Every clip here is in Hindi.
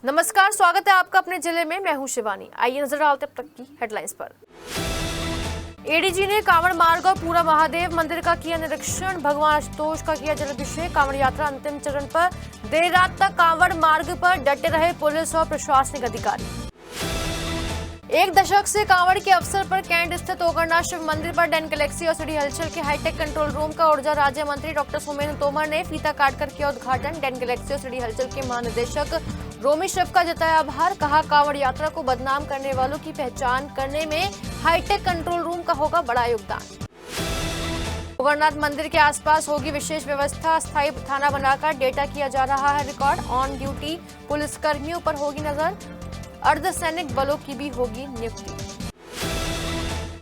नमस्कार, स्वागत है आपका अपने जिले में। मैं हूं शिवानी। आइए नजर डालते अब तक की हेडलाइंस पर। एडीजी ने कांवड़ मार्ग और पूरा महादेव मंदिर का किया निरीक्षण। भगवान आशुतोष का किया जलाभिषेक। कांवड़ यात्रा अंतिम चरण पर देर रात तक कांवड़ मार्ग पर डटे रहे पुलिस और प्रशासनिक अधिकारी। एक दशक से कांवड़ के अवसर पर कैंट स्थित ओगरनाथ शिव मंदिर पर डैन गैलेक्सी और सिटी हलचल के हाईटेक कंट्रोल रूम का ऊर्जा राज्य मंत्री डॉक्टर सोमेंद्र तोमर ने फीता काटकर किया उद्घाटन। डैन गैलेक्सी और सिटी हलचल के महानिदेशक रोमी शिव का जताया आभार। कहा, कांवड़ यात्रा को बदनाम करने वालों की पहचान करने में हाईटेक कंट्रोल रूम का होगा बड़ा योगदान। ओगरनाथ मंदिर के आसपास होगी विशेष व्यवस्था। स्थायी थाना बनाकर डेटा किया जा रहा है रिकॉर्ड। ऑन ड्यूटी पुलिसकर्मियों पर होगी नजर। अर्धसैनिक बलों की भी होगी नियुक्ति।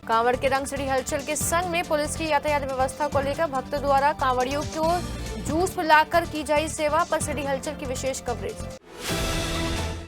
कांवड़ के रंग सिटी हलचल के संग में पुलिस की यातायात व्यवस्था को लेकर भक्तों द्वारा कांवड़ियों को जूस पिलाकर की जाई सेवा पर सिटी हलचल की विशेष कवरेज।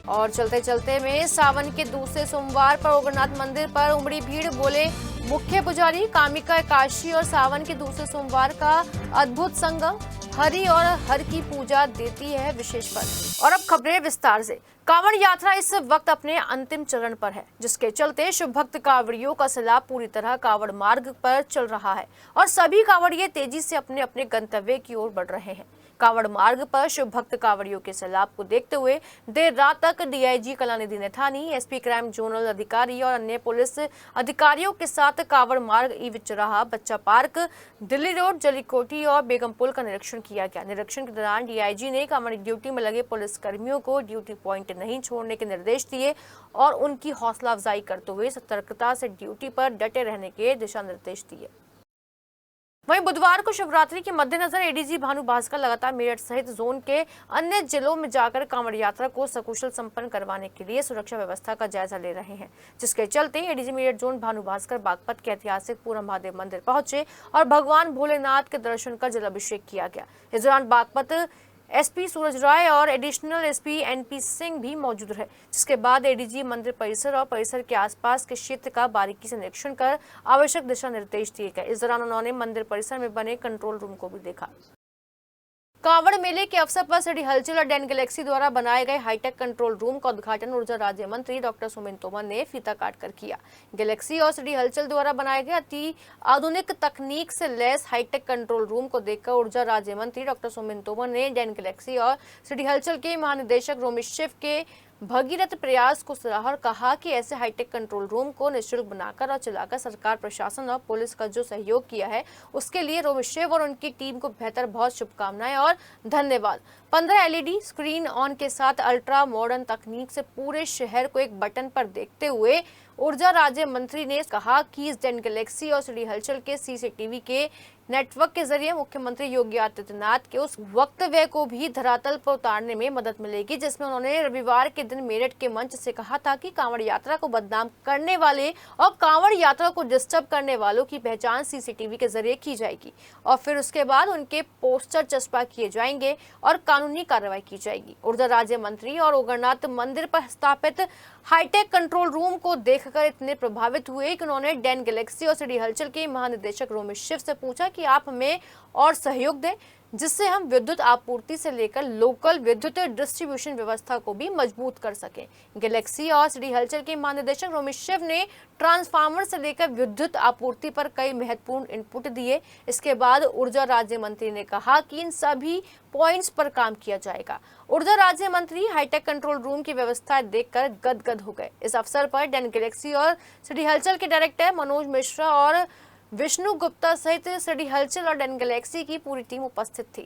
और चलते चलते में सावन के दूसरे सोमवार पर ओगरनाथ मंदिर पर उमड़ी भीड़। बोले मुख्य पुजारी, कामिका एकादशी और सावन के दूसरे सोमवार का अद्भुत संगम हरि और हर की पूजा देती है विशेष फल। और अब खबरें विस्तार से। कांवड़ यात्रा इस वक्त अपने अंतिम चरण पर है, जिसके चलते शिव भक्त कांवड़ियों का सैलाब पूरी तरह कांवड़ मार्ग पर चल रहा है और सभी कांवड़िये तेजी से अपने अपने गंतव्य की ओर बढ़ रहे हैं। कांवड़ मार्ग पर शिव भक्त कांवड़ियों के सैलाब को देखते हुए देर रात तक DIG Kalanidhi Naithani, SP crime zonal अधिकारी और अन्य पुलिस अधिकारियों के साथ कांवड़ मार्ग, ई विचराहा, बच्चा पार्क, दिल्ली रोड, जलीकोटी और बेगम पुल का निरीक्षण किया गया। निरीक्षण के दौरान डीआईजी ने कांवड़ ड्यूटी में लगे पुलिस कर्मियों को ड्यूटी पॉइंट नहीं छोड़ने के निर्देश दिए और उनकी हौसला अफजाई करते हुए सतर्कता से ड्यूटी पर डटे रहने के दिशा निर्देश दिए। वहीं बुधवार को शिवरात्रि के मद्देनजर एडीजी भानु भास्कर लगातार मेरठ सहित जोन के अन्य जिलों में जाकर कांवड़ यात्रा को सकुशल संपन्न करवाने के लिए सुरक्षा व्यवस्था का जायजा ले रहे हैं, जिसके चलते एडीजी मेरठ जोन भानु भास्कर बागपत के ऐतिहासिक पूरा महादेव मंदिर पहुंचे और भगवान भोलेनाथ के दर्शन का जलाभिषेक किया गया। इस दौरान बागपत एसपी सूरज राय और एडिशनल एसपी एनपी सिंह भी मौजूद रहे, जिसके बाद एडीजी मंदिर परिसर और परिसर के आसपास के क्षेत्र का बारीकी से निरीक्षण कर आवश्यक दिशा निर्देश दिए गए। इस दौरान उन्होंने मंदिर परिसर में बने कंट्रोल रूम को भी देखा। कांवड़ मेले के अवसर पर सिटी हलचल और डैन गैलेक्सी द्वारा बनाए गए हाईटेक कंट्रोल रूम का उद्घाटन ऊर्जा राज्य मंत्री डॉक्टर सोमेंद्र तोमर ने फीता काटकर किया। गैलेक्सी और सिटी हलचल द्वारा बनाए गए अति आधुनिक तकनीक से लैस हाईटेक कंट्रोल रूम को देखकर ऊर्जा राज्य मंत्री डॉक्टर सोमेंद्र तोमर ने डैन गैलेक्सी और सिटी हलचल के महानिदेशक रोमी शिव के भगीरथ प्रयास को सराहा और कहा कि ऐसे हाईटेक कंट्रोल रूम को निःशुल्क बनाकर और चलाकर सरकार, प्रशासन और पुलिस का जो सहयोग किया है उसके लिए रोमी शिव और उनकी टीम को बेहतर बहुत शुभकामनाएं और धन्यवाद। 15 एलईडी स्क्रीन ऑन के साथ अल्ट्रा मॉडर्न तकनीक से पूरे शहर को एक बटन पर देखते हुए ऊर्जा राज्य मंत्री ने कहा कि इस डैन गैलेक्सी और सिटी हलचल के सीसीटीवी के नेटवर्क के जरिए मुख्यमंत्री योगी आदित्यनाथ के उस वक्तव्य को भी धरातल पर उतारने में मदद मिलेगी, जिसमें उन्होंने रविवार के दिन मेरठ के मंच से कहा था कि कांवड़ यात्रा को बदनाम करने वाले और कांवड़ यात्रा को डिस्टर्ब करने वालों की पहचान सीसीटीवी के जरिए की जाएगी और फिर उसके बाद उनके पोस्टर चस्पा किए जाएंगे और कानूनी कार्रवाई की जाएगी। ऊर्जा राज्य मंत्री और ओगरनाथ मंदिर पर स्थापित हाईटेक कंट्रोल रूम को देखकर इतने प्रभावित हुए कि उन्होंने डैन गैलेक्सी और सिटी हलचल के महानिदेशक रोमी शिव से पूछा कि आप हमें और सहयोग दें, जिससे हम विद्युत आपूर्ति से लेकर लोकल विद्युत डिस्ट्रीब्यूशन व्यवस्था को भी मजबूत कर सकें। गैलेक्सी और सिटी हलचल के महानिदेशक रोमी शिव ने ट्रांसफार्मर से लेकर विद्युत आपूर्ति पर कई महत्वपूर्ण इनपुट दिए। इसके बाद ऊर्जा राज्य मंत्री ने कहा कि इन सभी पॉइंट्स पर काम किया जाएगा। ऊर्जा राज्य मंत्री हाईटेक कंट्रोल रूम की व्यवस्था देखकर गदगद हो गए। इस अवसर पर डैन गैलेक्सी और सिटी हलचल के डायरेक्टर मनोज मिश्रा और विष्णु गुप्ता सहित सिटी हलचल और डैन गैलेक्सी की पूरी टीम उपस्थित थी।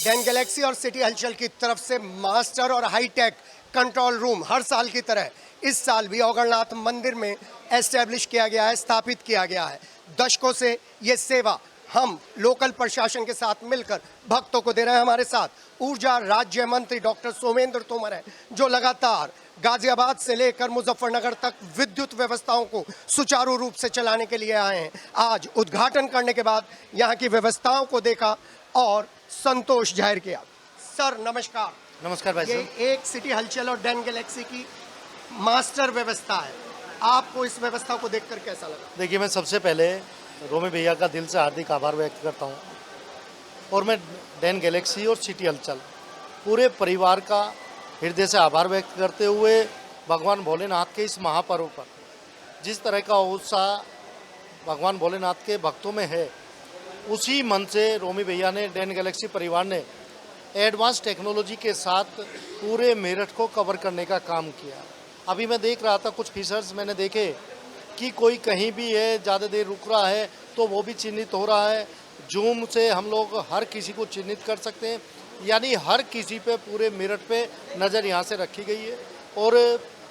डैन गैलेक्सी और सिटी हलचल की तरफ से मास्टर और हाईटेक कंट्रोल रूम हर साल की तरह इस साल भी ओगरनाथ मंदिर में एस्टेब्लिश किया गया है, स्थापित किया गया है। दशकों से ये सेवा हम लोकल प्रशासन के साथ मिलकर भक्तों को दे रहे हैं। हमारे साथ ऊर्जा राज्य मंत्री डॉक्टर सोमेंद्र तोमर हैं, जो लगातार गाजियाबाद से लेकर मुजफ्फरनगर तक विद्युत व्यवस्थाओं को सुचारू रूप से चलाने के लिए आए हैं। आज उद्घाटन करने के बाद यहाँ की व्यवस्थाओं को देखा और संतोष जाहिर किया। सर नमस्कार। नमस्कार भाई साहब। ये एक सिटी हलचल और डैन गैलेक्सी की मास्टर व्यवस्था है, आपको इस व्यवस्था को देखकर कैसा लगा? देखिए, मैं सबसे पहले रोमी भैया का दिल से हार्दिक आभार व्यक्त करता हूँ और मैं डैन गैलेक्सी और सिटी हलचल पूरे परिवार का हृदय से आभार व्यक्त करते हुए भगवान भोलेनाथ के इस महापर्व पर जिस तरह का उत्साह भगवान भोलेनाथ के भक्तों में है, उसी मन से रोमी भैया ने, डैन गैलेक्सी परिवार ने एडवांस टेक्नोलॉजी के साथ पूरे मेरठ को कवर करने का काम किया। अभी मैं देख रहा था कुछ फीचर्स मैंने देखे कि कोई कहीं भी है, ज़्यादा देर रुक रहा है तो वो भी चिन्हित हो रहा है। जूम से हम लोग हर किसी को चिन्हित कर सकते हैं, यानी हर किसी पे पूरे मेरठ पे नज़र यहाँ से रखी गई है। और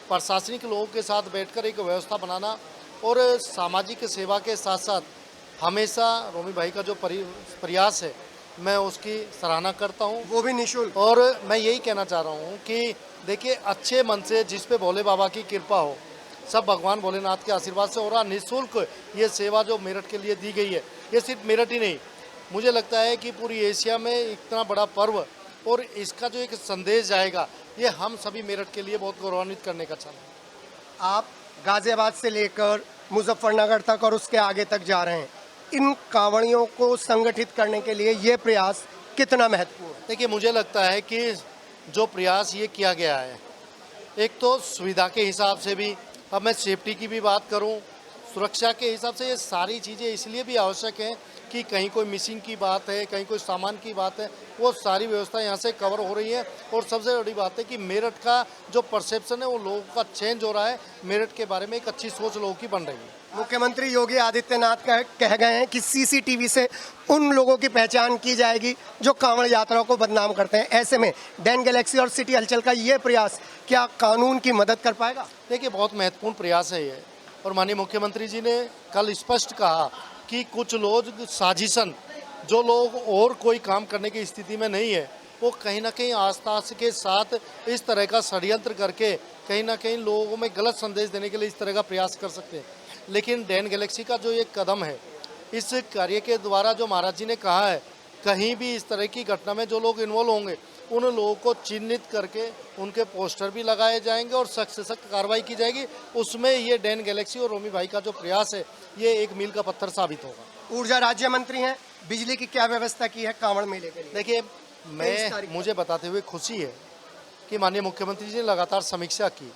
प्रशासनिक लोगों के साथ बैठकर एक व्यवस्था बनाना और सामाजिक सेवा के साथ साथ हमेशा रोमी भाई का जो प्रयास है, मैं उसकी सराहना करता हूँ, वो भी निःशुल्क। और मैं यही कहना चाह रहा हूँ कि देखिए, अच्छे मन से जिस पे भोले बाबा की कृपा हो, सब भगवान भोलेनाथ के आशीर्वाद से हो रहा। निःशुल्क ये सेवा जो मेरठ के लिए दी गई है, ये सिर्फ मेरठ ही नहीं, मुझे लगता है कि पूरी एशिया में इतना बड़ा पर्व और इसका जो एक संदेश जाएगा, ये हम सभी मेरठ के लिए बहुत गौरवान्वित करने का क्षण है। आप गाजियाबाद से लेकर मुजफ्फरनगर तक और उसके आगे तक जा रहे हैं। इन कांवड़ियों को संगठित करने के लिए ये प्रयास कितना महत्वपूर्ण है? देखिए, मुझे लगता है कि जो प्रयास ये किया गया है, एक तो सुविधा के हिसाब से भी, अब मैं सेफ्टी की भी बात करूं, सुरक्षा के हिसाब से ये सारी चीज़ें इसलिए भी आवश्यक हैं कि कहीं कोई मिसिंग की बात है, कहीं कोई सामान की बात है, वो सारी व्यवस्था यहाँ से कवर हो रही है। और सबसे बड़ी बात है कि मेरठ का जो परसेप्शन है वो लोगों का चेंज हो रहा है, मेरठ के बारे में एक अच्छी सोच लोगों की बन रही है। मुख्यमंत्री योगी आदित्यनाथ कह गए हैं कि सीसीटीवी से उन लोगों की पहचान की जाएगी जो कांवड़ यात्रा को बदनाम करते हैं। ऐसे में डैन गैलेक्सी और सिटी हलचल का ये प्रयास क्या कानून की मदद कर पाएगा? देखिए, बहुत महत्वपूर्ण प्रयास है ये, और माननीय मुख्यमंत्री जी ने कल स्पष्ट कहा कि कुछ लोग साजिशन, जो लोग और कोई काम करने की स्थिति में नहीं है, वो कहीं ना कहीं आस्था के साथ इस तरह का षड्यंत्र करके कहीं ना कहीं लोगों में गलत संदेश देने के लिए इस तरह का प्रयास कर सकते हैं। लेकिन डैन गैलेक्सी का जो एक कदम है, इस कार्य के द्वारा जो महाराज जी ने कहा है, कहीं भी इस तरह की घटना में जो लोग इन्वॉल्व होंगे, उन लोगों को चिन्हित करके उनके पोस्टर भी लगाए जाएंगे और सख्त से सख्त कार्रवाई की जाएगी। उसमें ये डैन गैलेक्सी और रोमी भाई का जो प्रयास है, ये एक मील का पत्थर साबित होगा। ऊर्जा राज्य मंत्री हैं, बिजली की क्या व्यवस्था की है कांवड़ मेले के लिए? देखिए, मुझे बताते हुए खुशी है कि माननीय मुख्यमंत्री जी ने लगातार समीक्षा की,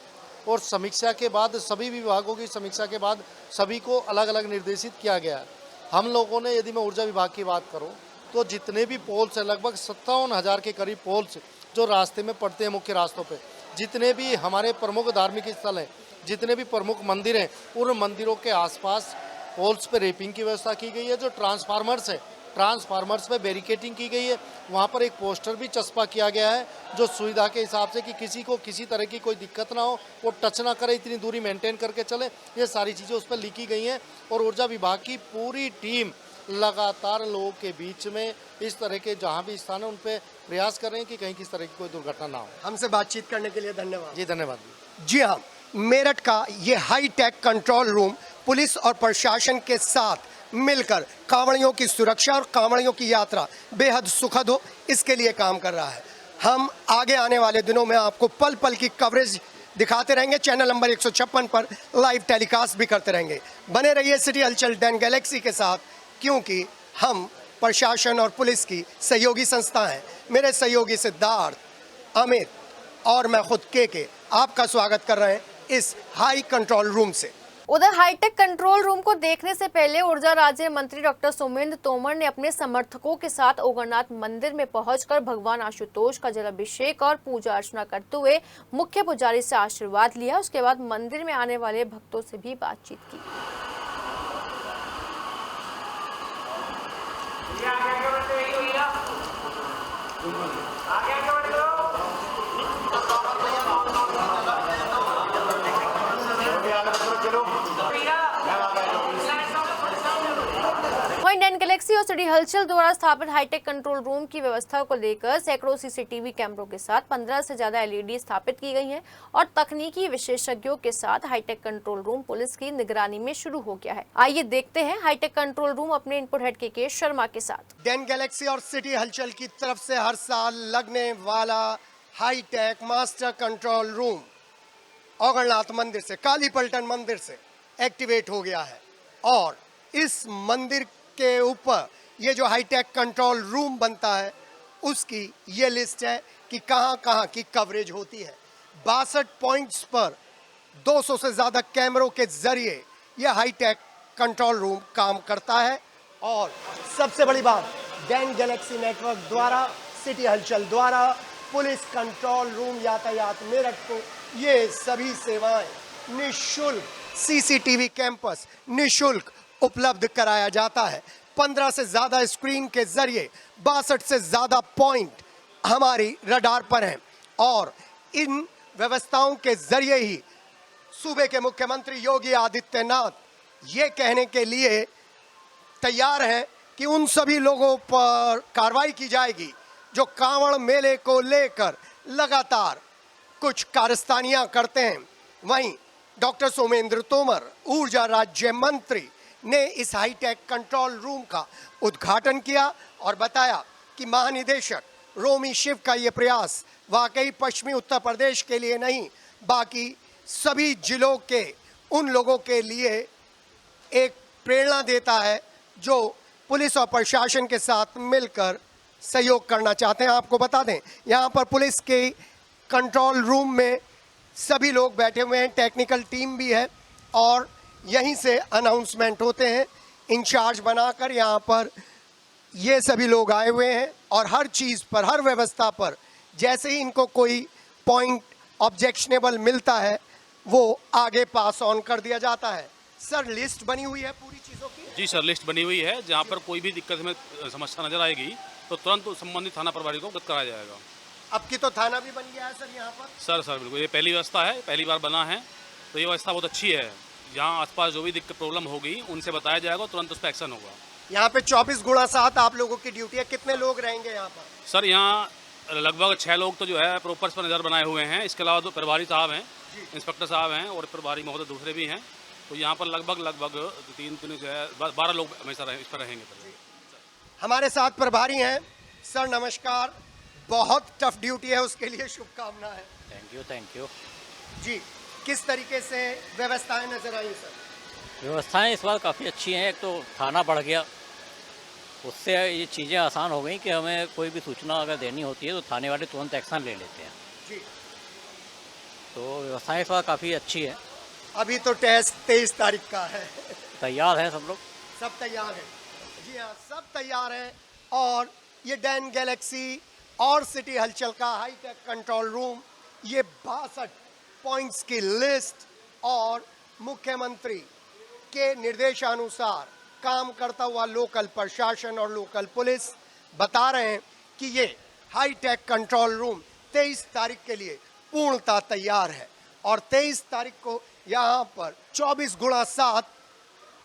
और समीक्षा के बाद सभी विभागों की समीक्षा के बाद सभी को अलग अलग निर्देशित किया गया है। हम लोगों ने, यदि मैं ऊर्जा विभाग की बात करूं, तो जितने भी पोल्स हैं, लगभग 57,000 के करीब पोल्स जो रास्ते में पड़ते हैं, मुख्य रास्तों पे, जितने भी हमारे प्रमुख धार्मिक स्थल हैं, जितने भी प्रमुख मंदिर हैं, उन मंदिरों के आसपास पोल्स पे रेपिंग की व्यवस्था की गई है। जो ट्रांसफार्मर्स है, ट्रांसफार्मर्स पे बैरिकेटिंग की गई है। वहाँ पर एक पोस्टर भी चस्पा किया गया है, जो सुविधा के हिसाब से कि किसी को किसी तरह की कोई दिक्कत ना हो, वो टच ना करे, इतनी दूरी मेंटेन करके चले। ये सारी चीज़ें उस पर लिखी गई हैं, और ऊर्जा विभाग की पूरी टीम लगातार लोगों के बीच में इस तरह के जहाँ भी स्थान है, उन पे प्रयास कर रहे हैं कि कहीं किस तरह की कोई दुर्घटना ना हो। हमसे बातचीत करने के लिए धन्यवाद। जी धन्यवाद। जी हाँ, मेरठ का ये high tech control room police और प्रशासन के साथ मिलकर कांवड़ियों की सुरक्षा और कांवड़ियों की यात्रा बेहद सुखद हो, इसके लिए काम कर रहा है। हम आगे आने वाले दिनों में आपको पल पल की कवरेज दिखाते रहेंगे। चैनल नंबर 156 पर लाइव टेलीकास्ट भी करते रहेंगे। बने रहिए सिटी हलचल डैन गैलेक्सी के साथ, क्योंकि हम प्रशासन और पुलिस की सहयोगी संस्था हैं। मेरे सहयोगी सिद्धार्थ, अमित और मैं खुद के आपका स्वागत कर रहे हैं इस हाई कंट्रोल रूम से। उधर हाईटेक कंट्रोल रूम को देखने से पहले ऊर्जा राज्य मंत्री डॉक्टर सोमेंद्र तोमर ने अपने समर्थकों के साथ ओगरनाथ मंदिर में पहुंचकर भगवान आशुतोष का जलाभिषेक और पूजा अर्चना करते हुए मुख्य पुजारी से आशीर्वाद लिया। उसके बाद मंदिर में आने वाले भक्तों से भी बातचीत की। डैन गैलेक्सी और सिटी हलचल द्वारा स्थापित हाईटेक कंट्रोल रूम की व्यवस्था को लेकर सैकड़ों सीसीटीवी कैमरों के साथ 15 से ज्यादा एलईडी स्थापित की गई हैं और तकनीकी विशेषज्ञों के साथ हाईटेक कंट्रोल रूम पुलिस की निगरानी में शुरू हो गया है। आइए देखते हैं हाईटेक कंट्रोल रूम अपने इनपुट हेड के शर्मा के साथ। डैन गैलेक्सी और सिटी हलचल की तरफ से हर साल लगने वाला हाईटेक मास्टर कंट्रोल रूम ओगरनाथ मंदिर से, काली पलटन मंदिर से एक्टिवेट हो गया है, और इस मंदिर के ऊपर ये जो हाईटेक कंट्रोल रूम बनता है, उसकी ये लिस्ट है कि कहां कहां की कवरेज होती है। 62 पॉइंट्स पर 200 से ज़्यादा कैमरों के जरिए यह हाईटेक कंट्रोल रूम काम करता है। और सबसे बड़ी बात, डैन गैलेक्सी नेटवर्क द्वारा, सिटी हलचल द्वारा पुलिस कंट्रोल रूम यातायात मेरठ को ये सभी सेवाएं निःशुल्क, सीसीटीवी कैंपस निःशुल्क उपलब्ध कराया जाता है। 15 से ज़्यादा स्क्रीन के जरिए 62 से ज़्यादा पॉइंट हमारी रडार पर हैं और इन व्यवस्थाओं के जरिए ही सूबे के मुख्यमंत्री योगी आदित्यनाथ ये कहने के लिए तैयार हैं कि उन सभी लोगों पर कार्रवाई की जाएगी जो कांवड़ मेले को लेकर लगातार कुछ कारस्तानियां करते हैं। वहीं डॉक्टर सोमेंद्र तोमर, ऊर्जा राज्य मंत्री, ने इस हाईटेक कंट्रोल रूम का उद्घाटन किया और बताया कि महानिदेशक रोमी शिव का ये प्रयास वाकई पश्चिमी उत्तर प्रदेश के लिए नहीं, बाकी सभी जिलों के उन लोगों के लिए एक प्रेरणा देता है जो पुलिस और प्रशासन के साथ मिलकर सहयोग करना चाहते हैं। आपको बता दें, यहाँ पर पुलिस के कंट्रोल रूम में सभी लोग बैठे हुए हैं, टेक्निकल टीम भी है और यहीं से अनाउंसमेंट होते हैं। इंचार्ज बनाकर यहाँ पर ये सभी लोग आए हुए हैं और हर चीज़ पर, हर व्यवस्था पर जैसे ही इनको कोई पॉइंट ऑब्जेक्शनेबल मिलता है वो आगे पास ऑन कर दिया जाता है। सर, लिस्ट बनी हुई है पूरी चीज़ों की? जी सर, लिस्ट बनी हुई है। जहाँ पर कोई भी दिक्कत में समस्या नजर आएगी तो तुरंत संबंधित थाना प्रभारी को अवगत कराया जाएगा। अब की तो थाना भी बन गया है सर यहाँ पर? सर बिल्कुल, ये पहली व्यवस्था है, पहली बार बना है, तो ये व्यवस्था बहुत अच्छी है। यहाँ आसपास जो भी दिक्कत प्रॉब्लम होगी उनसे बताया जाएगा, तुरंत उस पर एक्शन होगा। यहाँ पे 24/7 आप लोगों की ड्यूटी है। कितने लोग रहेंगे यहाँ पर? सर यहाँ लगभग 6 लोग तो जो है प्रॉपर्स पर नज़र बनाए हुए हैं। इसके अलावा दो प्रभारी साहब हैं, इंस्पेक्टर साहब हैं और प्रभारी महोदय दूसरे भी हैं। तो यहाँ पर लगभग 3 जो है 12 लोग हमेशा इस पर रहेंगे। हमारे साथ प्रभारी हैं। सर नमस्कार, बहुत टफ ड्यूटी है, उसके लिए शुभकामनाएं। Thank you. जी, किस तरीके से व्यवस्थाएं नजर आई सर? व्यवस्थाएं इस बार काफ़ी अच्छी हैं। एक तो थाना बढ़ गया, उससे ये चीज़ें आसान हो गई कि हमें कोई भी सूचना अगर देनी होती है तो थाने वाले तुरंत एक्शन ले लेते हैं। जी, तो व्यवस्थाएं इस बार काफ़ी अच्छी है। अभी तो टेस्ट 23 तारीख का है। तैयार हैं सब लोग? सब तैयार हैं। जी हाँ, सब तैयार हैं। और ये डैन गैलेक्सी और सिटी हलचल का हाईटेक कंट्रोल रूम, ये 62 पॉइंट्स की लिस्ट और मुख्यमंत्री के निर्देशानुसार काम करता हुआ लोकल प्रशासन और लोकल पुलिस बता रहे हैं कि ये हाईटेक कंट्रोल रूम 23 तारीख के लिए पूर्णतः तैयार है और 23 तारीख को यहाँ पर 24/7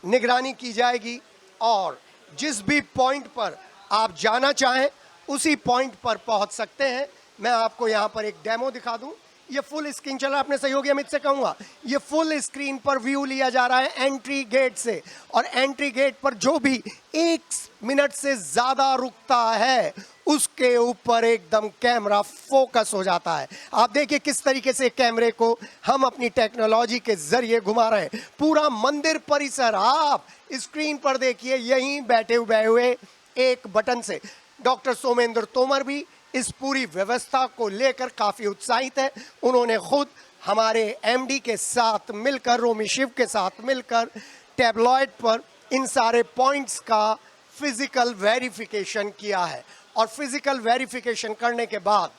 निगरानी की जाएगी और जिस भी पॉइंट पर आप जाना चाहें उसी पॉइंट पर पहुंच सकते हैं। मैं आपको यहाँ पर एक डेमो दिखा दूं। ये फुल स्क्रीन चल रहा है, अपने सहयोगी अमित से कहूँगा, ये फुल स्क्रीन पर व्यू लिया जा रहा है एंट्री गेट से और एंट्री गेट पर जो भी 1 मिनट से ज़्यादा रुकता है उसके ऊपर एकदम कैमरा फोकस हो जाता है। आप देखिए किस तरीके से कैमरे को हम अपनी टेक्नोलॉजी के जरिए घुमा रहे हैं। पूरा मंदिर परिसर आप स्क्रीन पर देखिए, यहीं बैठे हुए एक बटन से। डॉक्टर सोमेंद्र तोमर भी इस पूरी व्यवस्था को लेकर काफ़ी उत्साहित है। उन्होंने खुद हमारे एमडी के साथ मिलकर, रोमी शिव के साथ मिलकर टैबलॉइड पर इन सारे पॉइंट्स का फिजिकल वेरिफिकेशन किया है और फिजिकल वेरिफिकेशन करने के बाद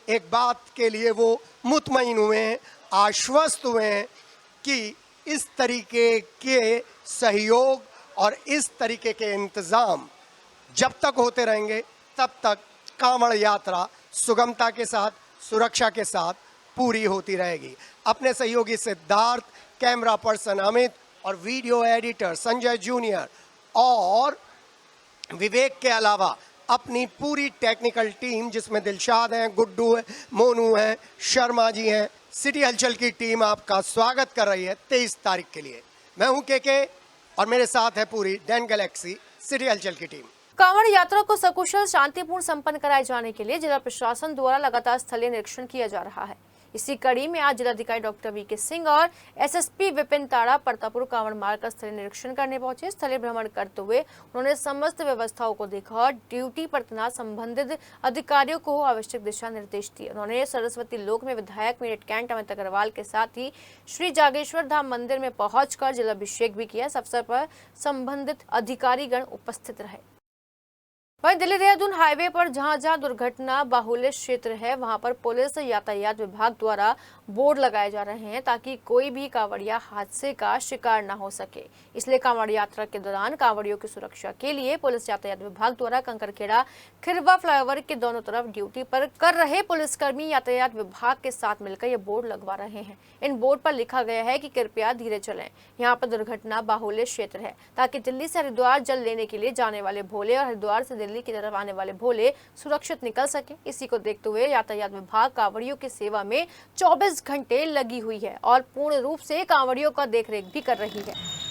एक बात के लिए वो मुतमईन हुए हैं, आश्वस्त हुए हैं कि इस तरीके के सहयोग और इस तरीके के इंतज़ाम जब तक होते रहेंगे तब तक कांवड़ यात्रा सुगमता के साथ, सुरक्षा के साथ पूरी होती रहेगी। अपने सहयोगी सिद्धार्थ, कैमरा पर्सन अमित और वीडियो एडिटर संजय जूनियर और विवेक के अलावा अपनी पूरी टेक्निकल टीम जिसमें दिलशाद हैं, गुड्डू है, मोनू हैं, शर्मा जी हैं, सिटी हलचल की टीम आपका स्वागत कर रही है 23 तारीख के लिए। मैं हूं के और मेरे साथ है पूरी डैन गैलेक्सी सिटी हलचल की टीम। कांवड़ यात्रा को सकुशल शांतिपूर्ण संपन्न कराए जाने के लिए जिला प्रशासन द्वारा लगातार स्थलीय निरीक्षण किया जा रहा है। इसी कड़ी में आज जिलाधिकारी डॉक्टर वीके सिंह और एसएसपी विपिन ताड़ा परतापुर कांवड़ मार्ग का स्थलीय निरीक्षण करने पहुंचे। स्थलीय भ्रमण करते हुए उन्होंने समस्त व्यवस्थाओं को देखा और ड्यूटी पर तैनात संबंधित अधिकारियों को आवश्यक दिशा निर्देश दिए। उन्होंने सरस्वती लोक में विधायक मेरठ कैंट अमित अग्रवाल के साथ ही श्री जागेश्वर धाम मंदिर में पहुंचकर जलाभिषेक भी किया। इस अवसर पर संबंधित अधिकारीगण उपस्थित रहे। वहीं दिल्ली देहरादून हाईवे पर जहां दुर्घटना बाहुल्य क्षेत्र है, वहां पर पुलिस यातायात विभाग द्वारा बोर्ड लगाए जा रहे हैं ताकि कोई भी कांवड़िया हादसे का शिकार न हो सके। इसलिए कांवड़ यात्रा के दौरान कांवड़ियों की सुरक्षा के लिए पुलिस यातायात विभाग द्वारा कंकरखेड़ा खिरवा फ्लाईओवर के दोनों तरफ ड्यूटी पर कर रहे पुलिसकर्मी यातायात विभाग के साथ मिलकर ये बोर्ड लगवा रहे हैं। इन बोर्ड पर लिखा गया है कि कृपया धीरे चलें, यहाँ पर दुर्घटना बाहुल्य क्षेत्र है, ताकि दिल्ली से हरिद्वार जल लेने के लिए जाने वाले भोले और हरिद्वार से दिल्ली की तरफ आने वाले भोले सुरक्षित निकल सके। इसी को देखते हुए यातायात विभाग कांवड़ियों की सेवा में 24 घंटे लगी हुई है और पूर्ण रूप से कांवड़ियों का देखरेख भी कर रही है।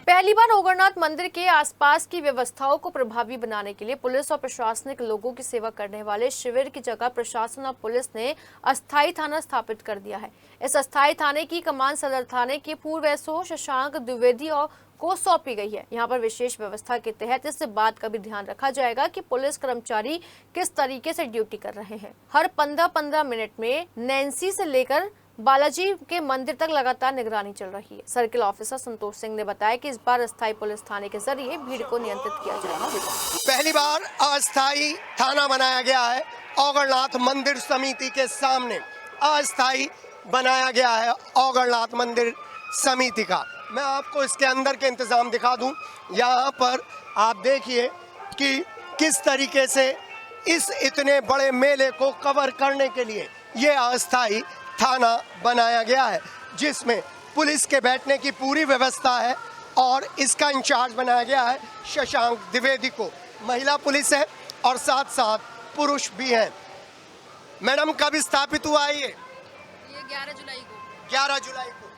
पहली बार ओगरनाथ मंदिर के आसपास की व्यवस्थाओं को प्रभावी बनाने के लिए पुलिस और प्रशासनिक लोगों की सेवा करने वाले शिविर की जगह प्रशासन और पुलिस ने अस्थायी थाना स्थापित कर दिया है। इस अस्थायी थाने की कमान सदर थाने के पूर्व एसओ शशांक द्विवेदी को सौंपी गई है। यहाँ पर विशेष व्यवस्था के तहत इस बात का भी ध्यान रखा जाएगा कि पुलिस कर्मचारी किस तरीके से ड्यूटी कर रहे हैं। हर 15-15 मिनट में नैन्सी से लेकर बालाजी के मंदिर तक लगातार निगरानी चल रही है। सर्किल ऑफिसर संतोष सिंह ने बताया कि इस बार अस्थायी पुलिस थाने के जरिए भीड़ को नियंत्रित किया जाएगा। पहली बार अस्थायी थाना बनाया गया है ओगरनाथ मंदिर समिति के सामने। अस्थायी बनाया गया है ओगरनाथ मंदिर समिति का। मैं आपको इसके अंदर के इंतजाम दिखा दूं। यहाँ पर आप देखिए कि किस तरीके से इस इतने बड़े मेले को कवर करने के लिए ये अस्थायी थाना बनाया गया है, जिसमें पुलिस के बैठने की पूरी व्यवस्था है और इसका इंचार्ज बनाया गया है शशांक द्विवेदी को। महिला पुलिस है और साथ साथ पुरुष भी हैं। मैडम, कब स्थापित हुआ है ये 11 जुलाई को। 11 जुलाई को।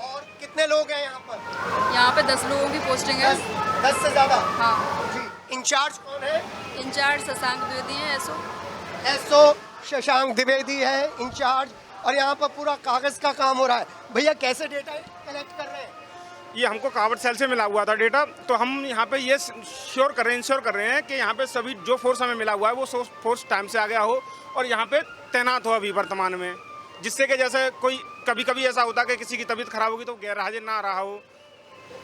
और कितने लोग हैं यहाँ पर? यहाँ पे 10 लोगों की पोस्टिंग है। 10 से ज्यादा? हाँ जी। इंचार्ज कौन है? इंचार्ज शशांक द्विवेदी है। एसओ शशांक द्विवेदी है इंचार्ज। और यहाँ पर पूरा कागज का काम हो रहा है। भैया, कैसे डेटा कलेक्ट कर रहे हैं? ये हमको कांवड़ सेल से मिला हुआ था डेटा, तो हम यहाँ पे ये इंश्योर कर रहे हैं कि यहाँ पे सभी जो फोर्स हमें मिला हुआ है वो फोर्स टाइम से आ गया हो और यहाँ पे तैनात हो अभी वर्तमान में, जिससे कि जैसे कोई कभी ऐसा होता कि किसी की तबीयत खराब होगी तो गैर हाजिर ना रहा हो।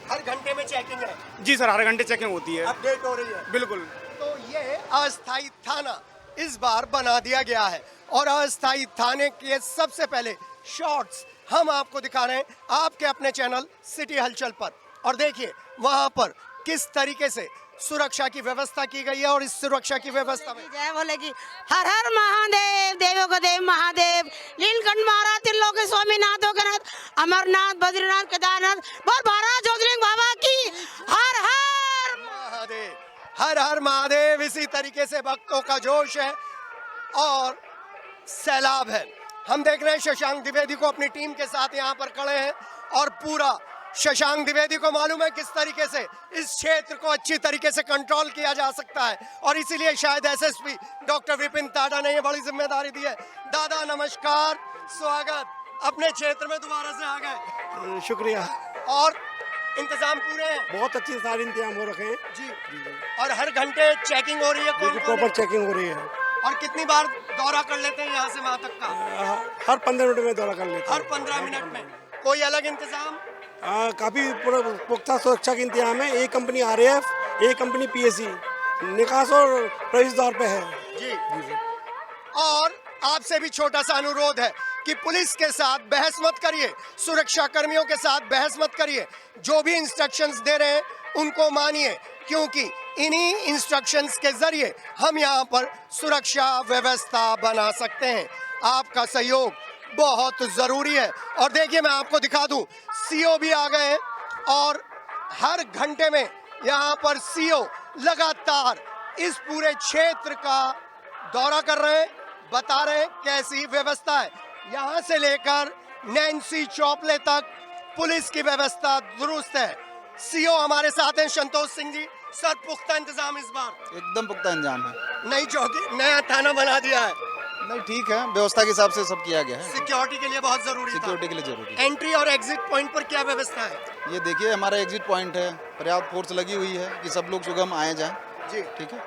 हर घंटे में चेकिंग है? जी सर, हर घंटे चेकिंग होती है, अपडेट हो रही है। बिल्कुल। तो ये अस्थायी थाना इस बार बना दिया गया है और अस्थायी थाने के सबसे पहले शॉट्स हम आपको दिखा रहे हैं आपके अपने चैनल सिटी हलचल पर। और देखिए वहां पर किस तरीके से सुरक्षा की व्यवस्था की गई है और इस सुरक्षा की व्यवस्था में जय बोलेगी हर हर महादेव, देवों का देव महादेव, नीलकंठ महाराज, त्रिलोक के स्वामीनाथ, ओगरनाथ, अमरनाथ, बद्रीनाथ, केदारनाथ, बोल भारत ज्योतिर्लिंग बाबा की हर हर महादेव। हर हर महादेव। इसी तरीके से भक्तों का जोश है और सैलाब है। हम देख रहे हैं शशांक द्विवेदी को अपनी टीम के साथ यहाँ पर खड़े हैं और पूरा शशांक द्विवेदी को मालूम है किस तरीके से इस क्षेत्र को अच्छी तरीके से कंट्रोल किया जा सकता है और इसीलिए शायद एसएसपी डॉक्टर विपिन ताड़ा ने ये बड़ी जिम्मेदारी दी है। दादा नमस्कार, स्वागत। अपने क्षेत्र में दोबारा से आ गए, शुक्रिया। और इंतजाम पूरे हैं? बहुत अच्छे सारे इंतजाम हो रखे हैं जी। और हर घंटे चेकिंग हो रही है? कौन प्रॉपर चेकिंग हो रही है। और कितनी बार दौरा कर लेते हैं यहाँ से वहाँ तक का? हर 15 मिनट में दौरा कर लेते हैं। हर 15 मिनट में? कोई अलग इंतजाम? काफी पुख्ता सुरक्षा के इंतजाम है। एक कंपनी RAF, एक कंपनी PSC निकास और प्रवेश द्वार पे है। जी। और आपसे भी छोटा सा अनुरोध है कि पुलिस के साथ बहस मत करिए, सुरक्षा कर्मियों के साथ बहस मत करिए। जो भी इंस्ट्रक्शंस दे रहे हैं उनको मानिए, क्योंकि इन्हीं इंस्ट्रक्शंस के जरिए हम यहाँ पर सुरक्षा व्यवस्था बना सकते हैं। आपका सहयोग बहुत जरूरी है। और देखिए, मैं आपको दिखा दूं, CO भी आ गए हैं और हर घंटे में यहाँ पर CO लगातार इस पूरे क्षेत्र का दौरा कर रहे हैं, बता रहे हैं कैसी व्यवस्था है। यहाँ से लेकर नैन्सी चौपले तक पुलिस की व्यवस्था दुरुस्त है। CO हमारे साथ हैं संतोष सिंह जी। सर पुख्ता इंतजाम इस बार? एकदम पुख्ता इंतजाम है। नई चौकी, नया थाना बना दिया है, नहीं ठीक है, व्यवस्था के हिसाब से सब किया गया है। सिक्योरिटी के लिए बहुत जरूरी था। सिक्योरिटी के लिए जरूरी है। एंट्री और एग्जिट पॉइंट पर क्या व्यवस्था है? ये देखिए हमारा एग्जिट पॉइंट है, पर्याप्त फोर्स लगी हुई है कि सब लोग सुगम आए जाएं। जी ठीक है।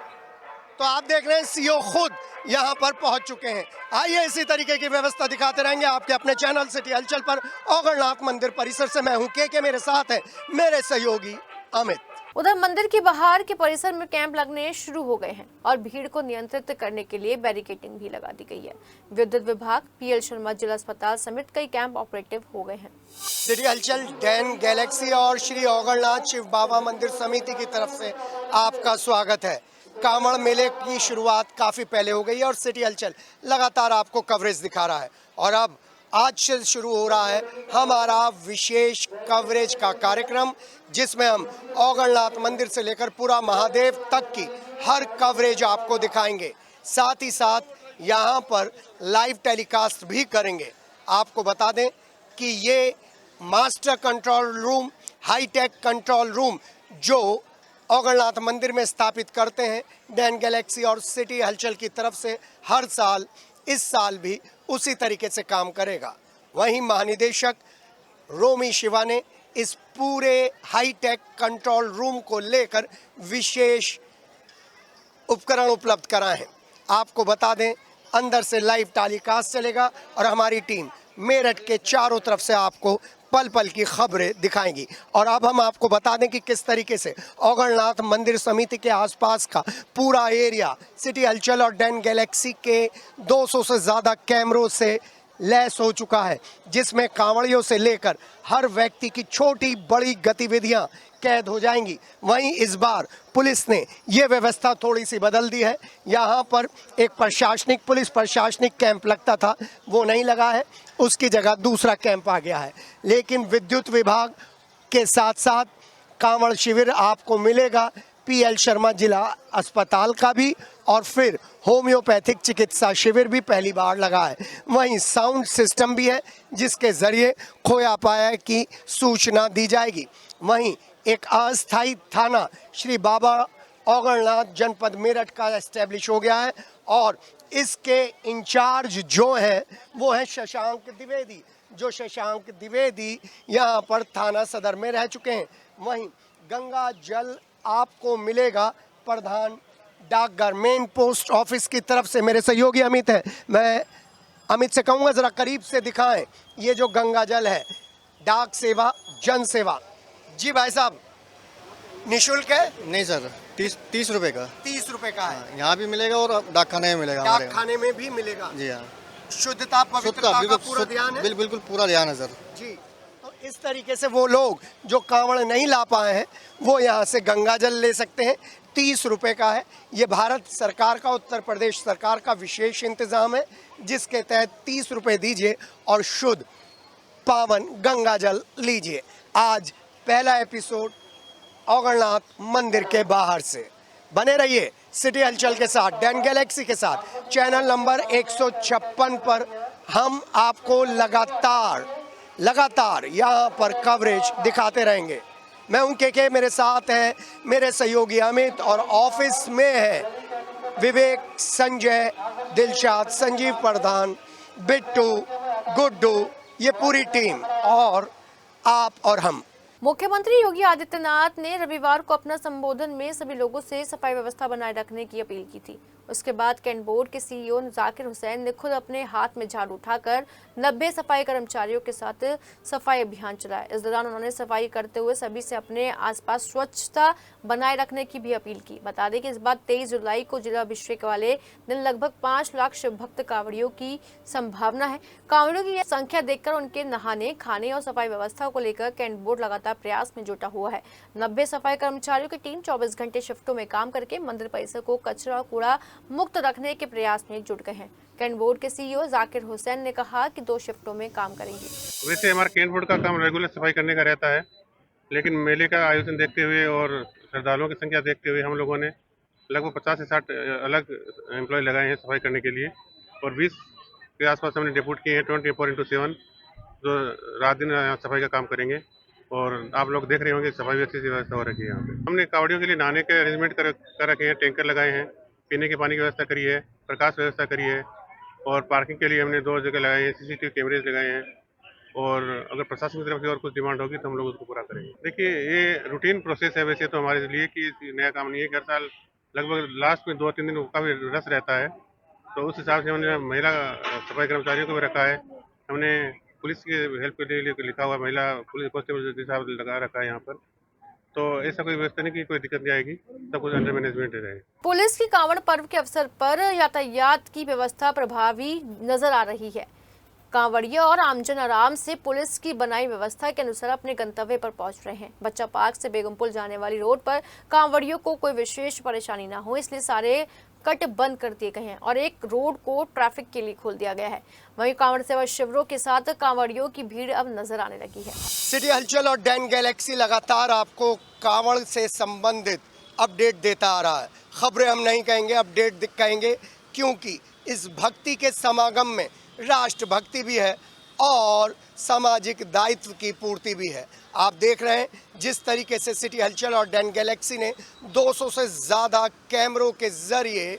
तो आप देख रहे हैं सीओ खुद यहाँ पर पहुंच चुके हैं। आइए इसी तरीके की व्यवस्था दिखाते रहेंगे आपके अपने चैनल सिटी हलचल पर। औगणनाथ मंदिर परिसर से मैं हूँ के मेरे साथ है मेरे सहयोगी अमित। उधर मंदिर के बाहर के परिसर में कैंप लगने शुरू हो गए हैं और भीड़ को नियंत्रित करने के लिए बैरिकेडिंग भी लगा दी गई है। विद्युत विभाग, पीएल शर्मा जिला अस्पताल समेत कई कैंप ऑपरेटिव हो गए हैं। सिटी हलचल, डैन गैलेक्सी और श्री औगणनाथ शिव बाबा मंदिर समिति की तरफ से आपका स्वागत है। कांवड़ मेले की शुरुआत काफी पहले हो गई है और सिटी हलचल लगातार आपको कवरेज दिखा रहा है और अब आज से शुरू हो रहा है हमारा विशेष कवरेज का कार्यक्रम, जिसमें हम औगणनाथ मंदिर से लेकर पूरा महादेव तक की हर कवरेज आपको दिखाएंगे। साथ ही साथ यहाँ पर लाइव टेलीकास्ट भी करेंगे। आपको बता दें कि ये master control room, high tech control room जो औगणनाथ मंदिर में स्थापित करते हैं डैन गैलेक्सी और सिटी हलचल की तरफ से, हर साल इस साल भी उसी तरीके से काम करेगा। वहीं महानिदेशक रोमी शिवा ने इस पूरे हाईटेक कंट्रोल रूम को लेकर विशेष उपकरण उपलब्ध कराए हैं। आपको बता दें अंदर से लाइव टेलीकास्ट चलेगा और हमारी टीम मेरठ के चारों तरफ से आपको पल पल की खबरें दिखाएंगी। और अब हम आपको बता दें कि किस तरीके से औगणनाथ मंदिर समिति के आसपास का पूरा एरिया सिटी हलचल और डैन गैलेक्सी के 200 से ज़्यादा कैमरों से लैस हो चुका है, जिसमें कांवड़ियों से लेकर हर व्यक्ति की छोटी बड़ी गतिविधियां कैद हो जाएंगी। वहीं इस बार पुलिस ने ये व्यवस्था थोड़ी सी बदल दी है। यहाँ पर एक पुलिस प्रशासनिक कैंप लगता था, वो नहीं लगा है, उसकी जगह दूसरा कैंप आ गया है। लेकिन विद्युत विभाग के साथ साथ कांवड़ शिविर आपको मिलेगा, पीएल शर्मा जिला अस्पताल का भी, और फिर होम्योपैथिक चिकित्सा शिविर भी पहली बार लगा है। वहीं साउंड सिस्टम भी है जिसके ज़रिए खोया पाया की सूचना दी जाएगी। वहीं एक अस्थायी थाना श्री बाबा औगणनाथ जनपद मेरठ का एस्टेब्लिश हो गया है और इसके इंचार्ज जो हैं वो हैं शशांक द्विवेदी, जो शशांक द्विवेदी यहाँ पर थाना सदर में रह चुके हैं। वहीं गंगा जल आपको मिलेगा प्रधान डाकघर मेन पोस्ट ऑफिस की तरफ से। मेरे सहयोगी अमित है, मैं अमित से कहूँगा ज़रा करीब से दिखाएं ये जो गंगा जल है, डाक सेवा जन सेवा। जी भाई साहब, निःशुल्क है? नहीं सर, 30 रुपए का। 30 रुपए का है। यहाँ भी मिलेगा और डाक खाने में मिलेगा। डाक खाने में भी मिलेगा। जी हाँ। शुद्धता पवित्रता का पूरा ध्यान है? बिल्कुल पूरा ध्यान है सर जी। तो इस तरीके से वो लोग जो कांवड़ नहीं ला पाए हैं वो यहाँ से गंगा जल ले सकते हैं। 30 रुपए का है। ये भारत सरकार का, उत्तर प्रदेश सरकार का विशेष इंतजाम है, जिसके तहत 30 रुपए दीजिए और शुद्ध पावन गंगा जल लीजिए। आज पहला एपिसोड औगणनाथ मंदिर के बाहर से। बने रहिए सिटी हलचल के साथ, डैन गैलेक्सी के साथ। चैनल नंबर 156 पर हम आपको लगातार यहाँ पर कवरेज दिखाते रहेंगे। मैं उनके मेरे साथ हैं मेरे सहयोगी अमित और ऑफिस में है विवेक, संजय, दिलशाद, संजीव प्रधान, बिट्टू, गुड्डू, ये पूरी टीम और आप और हम। मुख्यमंत्री योगी आदित्यनाथ ने रविवार को अपना संबोधन में सभी लोगों से सफाई व्यवस्था बनाए रखने की अपील की थी। उसके बाद कैंट बोर्ड के सीईओ जाकिर हुसैन ने खुद अपने हाथ में झाड़ू उठाकर 90 सफाई कर्मचारियों के साथ सफाई अभियान चलाया। इस दौरान उन्होंने सफाई करते हुए सभी से अपने आसपास स्वच्छता बनाए रखने की भी अपील की। बता दें कि इस बार 23 जुलाई को जिला अभिषेक वाले दिन लगभग 5 लाख शिव भक्त कांवड़ियों की संभावना है। कांवड़ियों की संख्या देखकर उनके नहाने, खाने और सफाई व्यवस्था को लेकर कैंट बोर्ड लगातार प्रयास में जुटा हुआ है। 90 सफाई कर्मचारियों की टीम 24 घंटे शिफ्टों में काम करके मंदिर परिसर को कचरा कूड़ा मुक्त रखने के प्रयास में जुट गए हैं। कैंट बोर्ड के सीईओ जाकिर हुसैन ने कहा कि 2 शिफ्टों में काम करेंगे। वैसे हमारा कैंट बोर्ड का काम रेगुलर सफाई करने का रहता है, लेकिन मेले का आयोजन देखते हुए और श्रद्धालुओं की संख्या देखते हुए हम लोगों ने लगभग 50 से 60 अलग एम्प्लॉय लगाए हैं सफाई करने के लिए और 20 के आसपास हमने डिप्यूट किए हैं 24/7 जो रात दिन सफाई का काम करेंगे। और आप लोग देख रहे होंगे सफाई भी अच्छी सी व्यवस्था हो रखी है यहाँ पे। हमने कावड़ियों के लिए नहाने के अरेंजमेंट कर रखे हैं, टैंकर लगाए हैं, पीने के पानी की व्यवस्था करी है, प्रकाश व्यवस्था करी है और पार्किंग के लिए हमने 2 जगह लगाए हैं, CCTV कैमरेज लगाए हैं और अगर प्रशासन की तरफ से और कुछ डिमांड होगी तो हम लोग उसको पूरा करेंगे। देखिए ये रूटीन प्रोसेस है वैसे तो हमारे लिए कि नया काम नहीं है। हर साल लगभग लास्ट में 2-3 दिन काफ़ी रश रहता है, तो उस हिसाब से हमने महिला सफाई कर्मचारियों को भी रखा है। हमने पुलिस की हेल्प के लिए लिखा हुआ महिला पुलिस कांस्टेबल जैसा लगा रखा है यहाँ पर, तो ऐसा कोई व्यवस्था नहीं कि कोई दिक्कत नहीं आएगी, सब कुछ अंडर मैनेजमेंट रहे। पुलिस की कांवड़ पर्व के अवसर पर यातायात की व्यवस्था प्रभावी नजर आ रही है। कांवड़िया और आमजन आराम से पुलिस की बनाई व्यवस्था के अनुसार अपने गंतव्य पर पहुंच रहे हैं। बच्चा पार्क से बेगमपुर जाने वाली रोड पर कांवड़ियों को कोई विशेष परेशानी ना हो, इसलिए सारे कट बंद कर दिए गए हैं और एक रोड को ट्रैफिक के लिए खोल दिया गया है। वहीं कांवड़ सेवा शिविरों के साथ कांवड़ियों की भीड़ अब नजर आने लगी है। सिटी हलचल और डैन गैलेक्सी लगातार आपको कांवड़ से संबंधित अपडेट देता आ रहा है। खबरें हम नहीं कहेंगे, अपडेट कहेंगे, क्योंकि इस भक्ति के समागम में राष्ट्रभक्ति भी है और सामाजिक दायित्व की पूर्ति भी है। आप देख रहे हैं जिस तरीके से सिटी हलचल और डैन गैलेक्सी ने 200 से ज़्यादा कैमरों के जरिए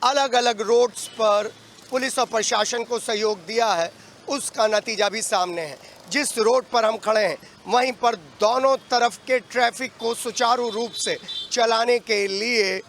अलग अलग रोड्स पर पुलिस और प्रशासन को सहयोग दिया है, उसका नतीजा भी सामने है। जिस रोड पर हम खड़े हैं वहीं पर दोनों तरफ के ट्रैफिक को सुचारू रूप से चलाने के लिए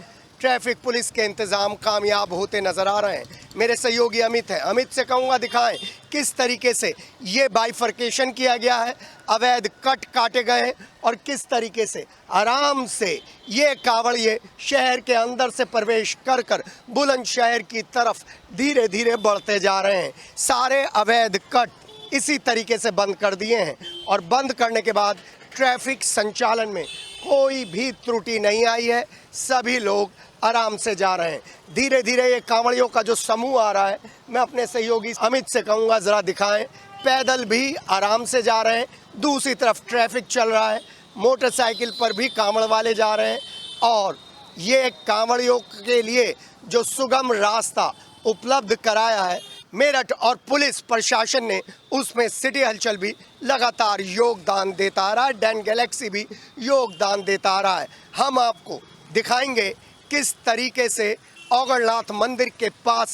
ट्रैफिक पुलिस के इंतजाम कामयाब होते नजर आ रहे हैं। मेरे सहयोगी अमित हैं, अमित से कहूँगा दिखाएं किस तरीके से ये बाइफर्केशन किया गया है, अवैध कट काटे गए हैं और किस तरीके से आराम से ये कांवड़िए शहर के अंदर से प्रवेश कर कर बुलंदशहर की तरफ धीरे धीरे बढ़ते जा रहे हैं। सारे अवैध कट इसी तरीके से बंद कर दिए हैं और बंद करने के बाद ट्रैफिक संचालन में कोई भी त्रुटि नहीं आई है। सभी लोग आराम से जा रहे हैं। धीरे धीरे ये कांवड़ियों का जो समूह आ रहा है, मैं अपने सहयोगी अमित से कहूँगा ज़रा दिखाएं। पैदल भी आराम से जा रहे हैं, दूसरी तरफ ट्रैफिक चल रहा है, मोटरसाइकिल पर भी कांवड़ वाले जा रहे हैं और ये कांवड़ियों के लिए जो सुगम रास्ता उपलब्ध कराया है मेरठ और पुलिस प्रशासन ने, उसमें सिटी हलचल भी लगातार योगदान देता आ रहा है, डैन गैलेक्सी भी योगदान देता आ रहा है। हम आपको दिखाएंगे किस तरीके से औगणनाथ मंदिर के पास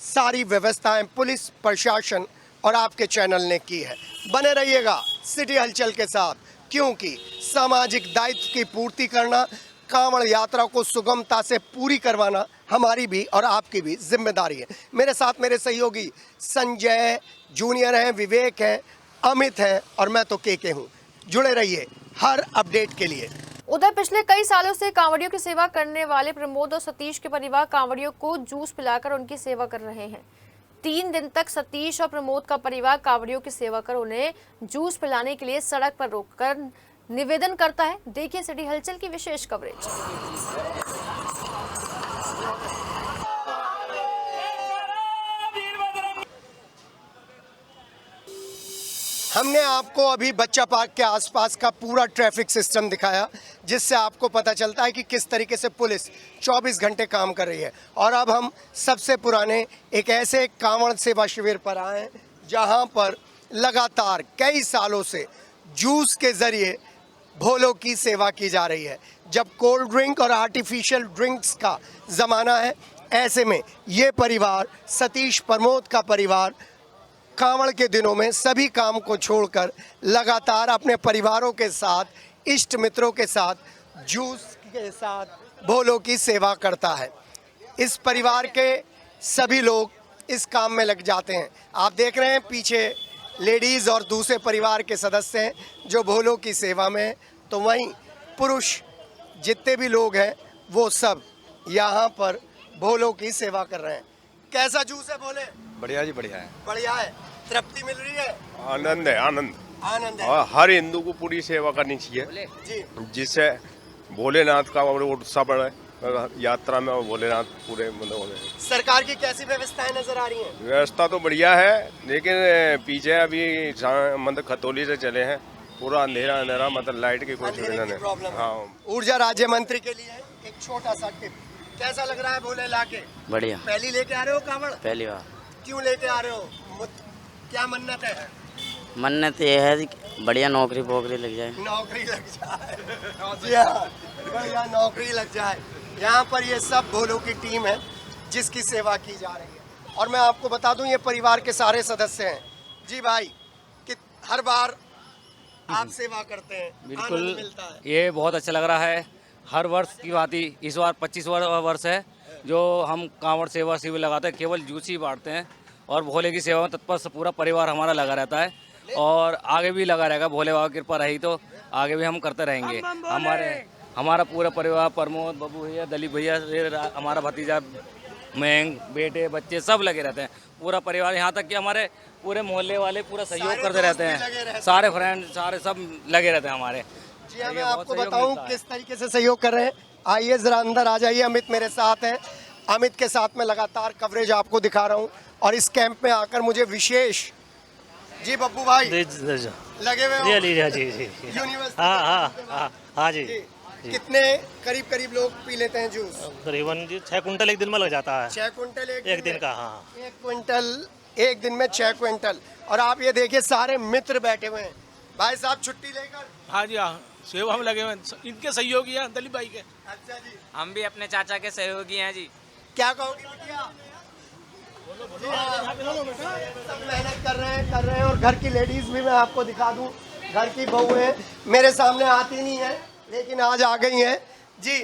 सारी व्यवस्थाएं पुलिस प्रशासन और आपके चैनल ने की है। बने रहिएगा सिटी हलचल के साथ, क्योंकि सामाजिक दायित्व की पूर्ति करना, कांवड़ यात्रा को सुगमता से पूरी करवाना हमारी भी और आपकी भी जिम्मेदारी है। मेरे साथ मेरे सहयोगी संजय जूनियर हैं, विवेक हैं, अमित हैं और मैं तो के हूँ। जुड़े रहिए हर अपडेट के लिए। उधर पिछले कई सालों से कांवड़ियों की सेवा करने वाले प्रमोद और सतीश के परिवार कांवड़ियों को जूस पिलाकर उनकी सेवा कर रहे हैं। 3 दिन तक सतीश और प्रमोद का परिवार कांवड़ियों की सेवा कर उन्हें जूस पिलाने के लिए सड़क पर रोककर निवेदन करता है। देखिए सिटी हलचल की विशेष कवरेज। हमने आपको अभी बच्चा पार्क के आसपास का पूरा ट्रैफिक सिस्टम दिखाया, जिससे आपको पता चलता है कि किस तरीके से पुलिस 24 घंटे काम कर रही है। और अब हम सबसे पुराने एक ऐसे कांवड़ सेवा शिविर पर आए हैं जहां पर लगातार कई सालों से जूस के जरिए भोलों की सेवा की जा रही है। जब कोल्ड ड्रिंक और आर्टिफिशियल ड्रिंक्स का ज़माना है, ऐसे में ये परिवार, सतीश प्रमोद का परिवार, कांवड़ के दिनों में सभी काम को छोड़कर लगातार अपने परिवारों के साथ, इष्ट मित्रों के साथ, जूस के साथ भोलों की सेवा करता है। इस परिवार के सभी लोग इस काम में लग जाते हैं। आप देख रहे हैं पीछे लेडीज़ और दूसरे परिवार के सदस्य हैं जो भोलों की सेवा में हैं, तो वहीं पुरुष जितने भी लोग हैं वो सब यहाँ पर भोलों की सेवा कर रहे हैं। कैसा जूस है भोले? बढ़िया जी, बढ़िया है। बढ़िया है, तृप्ति मिल रही है? आनंद है, आनंद आनंद है। और हर हिंदू को पूरी सेवा करनी चाहिए जी, जिससे भोलेनाथ का उत्साह बढ़े यात्रा में, और भोलेनाथ पूरे मतलब। सरकार की कैसी व्यवस्थाएं नजर आ रही हैं? व्यवस्था तो बढ़िया है, लेकिन पीछे अभी मतलब खतौली से चले हैं, पूरा अंधेरा अंधेरा, मतलब लाइट की कोई सुविधा नहीं। हाँ, ऊर्जा राज्य मंत्री के लिए एक छोटा सा टिप, कैसा लग रहा है भोले लाके? बढ़िया। पहली लेके आ रहे हो कांवड़? पहली बार। क्यों लेके आ रहे हो? क्या मन्नत है? मन्नत ये है बढ़िया नौकरी वोकरी लग जाए। नौकरी लग जाए। जी हाँ, बढ़िया नौकरी लग जाए। यहाँ पर ये सब भोलों की टीम है जिसकी सेवा की जा रही है। और मैं आपको बता दूं ये परिवार के सारे सदस्य हैं। जी भाई, कि हर बार आप सेवा करते हैं, बिल्कुल आनंद मिलता है। ये बहुत अच्छा लग रहा है। हर वर्ष की बात ही इस बार 25वां वर्ष है जो हम कांवड़ सेवा शिविर लगाते हैं। केवल जूस ही बांटते हैं और भोले की सेवा में तत्पर से पूरा परिवार हमारा लगा रहता है और आगे भी लगा रहेगा। भोले बाबा की कृपा रही तो आगे भी हम करते रहेंगे। हमारा पूरा परिवार, प्रमोद, बबू भैया, दलीप भैया, हमारा भतीजा महंग, बेटे बच्चे सब लगे रहते हैं। पूरा परिवार, यहाँ तक कि हमारे पूरे मोहल्ले वाले पूरा सहयोग करते रहते हैं। सारे फ्रेंड सारे सब लगे रहते हैं हमारे। जी हाँ, मैं आपको बताऊं किस तरीके से सहयोग कर रहे हैं। आइए जरा अंदर आ जाइए। अमित मेरे साथ हैं। अमित के साथ मैं लगातार कवरेज आपको दिखा रहा हूं और इस कैंप में आकर मुझे विशेष, जी बब्बू भाई लगे हुए हो यूनिवर्सिटी। हाँ जी। कितने करीब लोग पी लेते हैं जूस? करीबन 6 कुंटल एक दिन में लग जाता है। 6 कुंटल एक दिन का। हाँ, 1 क्विंटल एक दिन में 6 क्विंटल। और आप ये देखिए सारे मित्र बैठे हुए हैं। भाई साहब छुट्टी लेकर? हाँ जी, हाँ, सेवा में लगे हुए हैं। इनके सहयोगी हैं दलीप भाई के। अच्छा जी। हम भी अपने चाचा के सहयोगी हैं जी। क्या कहोगे बिटिया? सब मेहनत कर रहे हैं और घर की लेडीज भी मैं आपको दिखा दूं। घर की बहू है, मेरे सामने आती नहीं है लेकिन आज आ गई हैं। जी,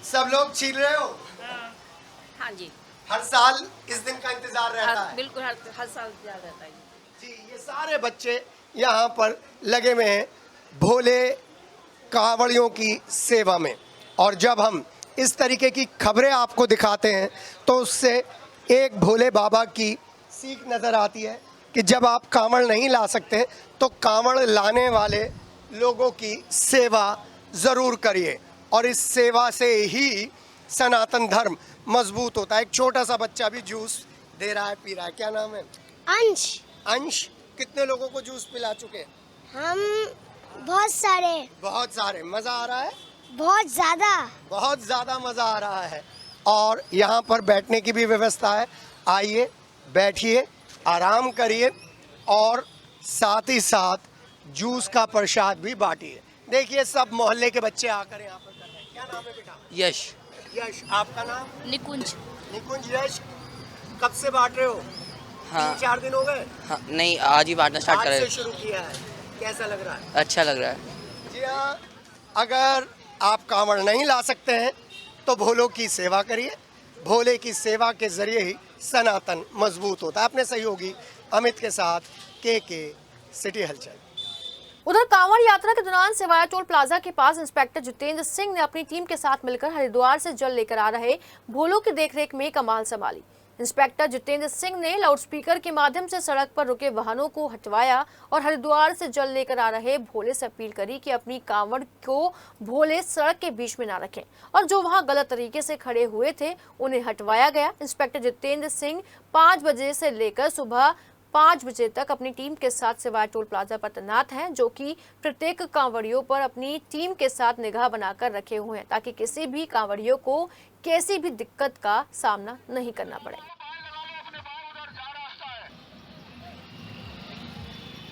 सब लोग छील रहे हो? हाँ जी, हर साल इस दिन का इंतजार रहता है? बिल्कुल हर साल रहता है जी। ये सारे बच्चे यहाँ पर लगे हुए हैं भोले कांवड़ियों की सेवा में। और जब हम इस तरीके की खबरें आपको दिखाते हैं तो उससे एक भोले बाबा की सीख नज़र आती है कि जब आप कांवड़ नहीं ला सकते तो कांवड़ लाने वाले लोगों की सेवा ज़रूर करिए। और इस सेवा से ही सनातन धर्म मजबूत होता है। एक छोटा सा बच्चा भी जूस दे रहा है, पी रहा है। क्या नाम है? अंश। अंश, कितने लोगों को जूस पिला चुके? हम बहुत सारे। मज़ा आ रहा है? बहुत ज़्यादा मज़ा आ रहा है। और यहाँ पर बैठने की भी व्यवस्था है। आइए बैठिए, आराम करिए और साथ ही साथ जूस का प्रसाद भी बांटिए। देखिए सब मोहल्ले के बच्चे आकर यहाँ पर कर रहे हैं। क्या नाम है बेटा? यश। यश, आपका नाम? निकुंज। निकुंज। यश, कब से बांट रहे हो? हाँ। 3-4 दिन हो गए? हाँ, नहीं, आज ही बांटना स्टार्ट कर रहे हैं। आज से शुरू किया है। कैसा लग रहा है? अच्छा लग रहा है। जी हाँ, अगर आप कांवड़ नहीं ला सकते हैं तो भोलों की सेवा करिए। भोले की सेवा के जरिए ही सनातन मजबूत होता है। अपने सहयोगी अमित के साथ के सिटी हलचल। उधर कांवड़ यात्रा के दौरान सिवाया टोल प्लाजा के पास इंस्पेक्टर जितेंद्र सिंह ने अपनी टीम के साथ मिलकर हरिद्वार से जल लेकर आ रहे भोलों की देखरेख में कमाल संभाली। इंस्पेक्टर जितेंद्र सिंह ने लाउडस्पीकर के माध्यम से सड़क पर रुके वाहनों को हटवाया और हरिद्वार से जल लेकर आ रहे भोले से अपील करी कि अपनी कांवड़ को भोले सड़क के बीच में ना रखें और जो वहां गलत तरीके से खड़े हुए थे उन्हें हटवाया गया। इंस्पेक्टर जितेंद्र सिंह 5 बजे से लेकर सुबह 5 बजे तक अपनी टीम के साथ सिवाया टोल प्लाजा पर तैनात हैं, जो कि प्रत्येक कांवड़ियों पर अपनी टीम के साथ निगाह बनाकर रखे हुए हैं ताकि किसी भी कांवड़ियों को कैसी भी दिक्कत का सामना नहीं करना पड़े।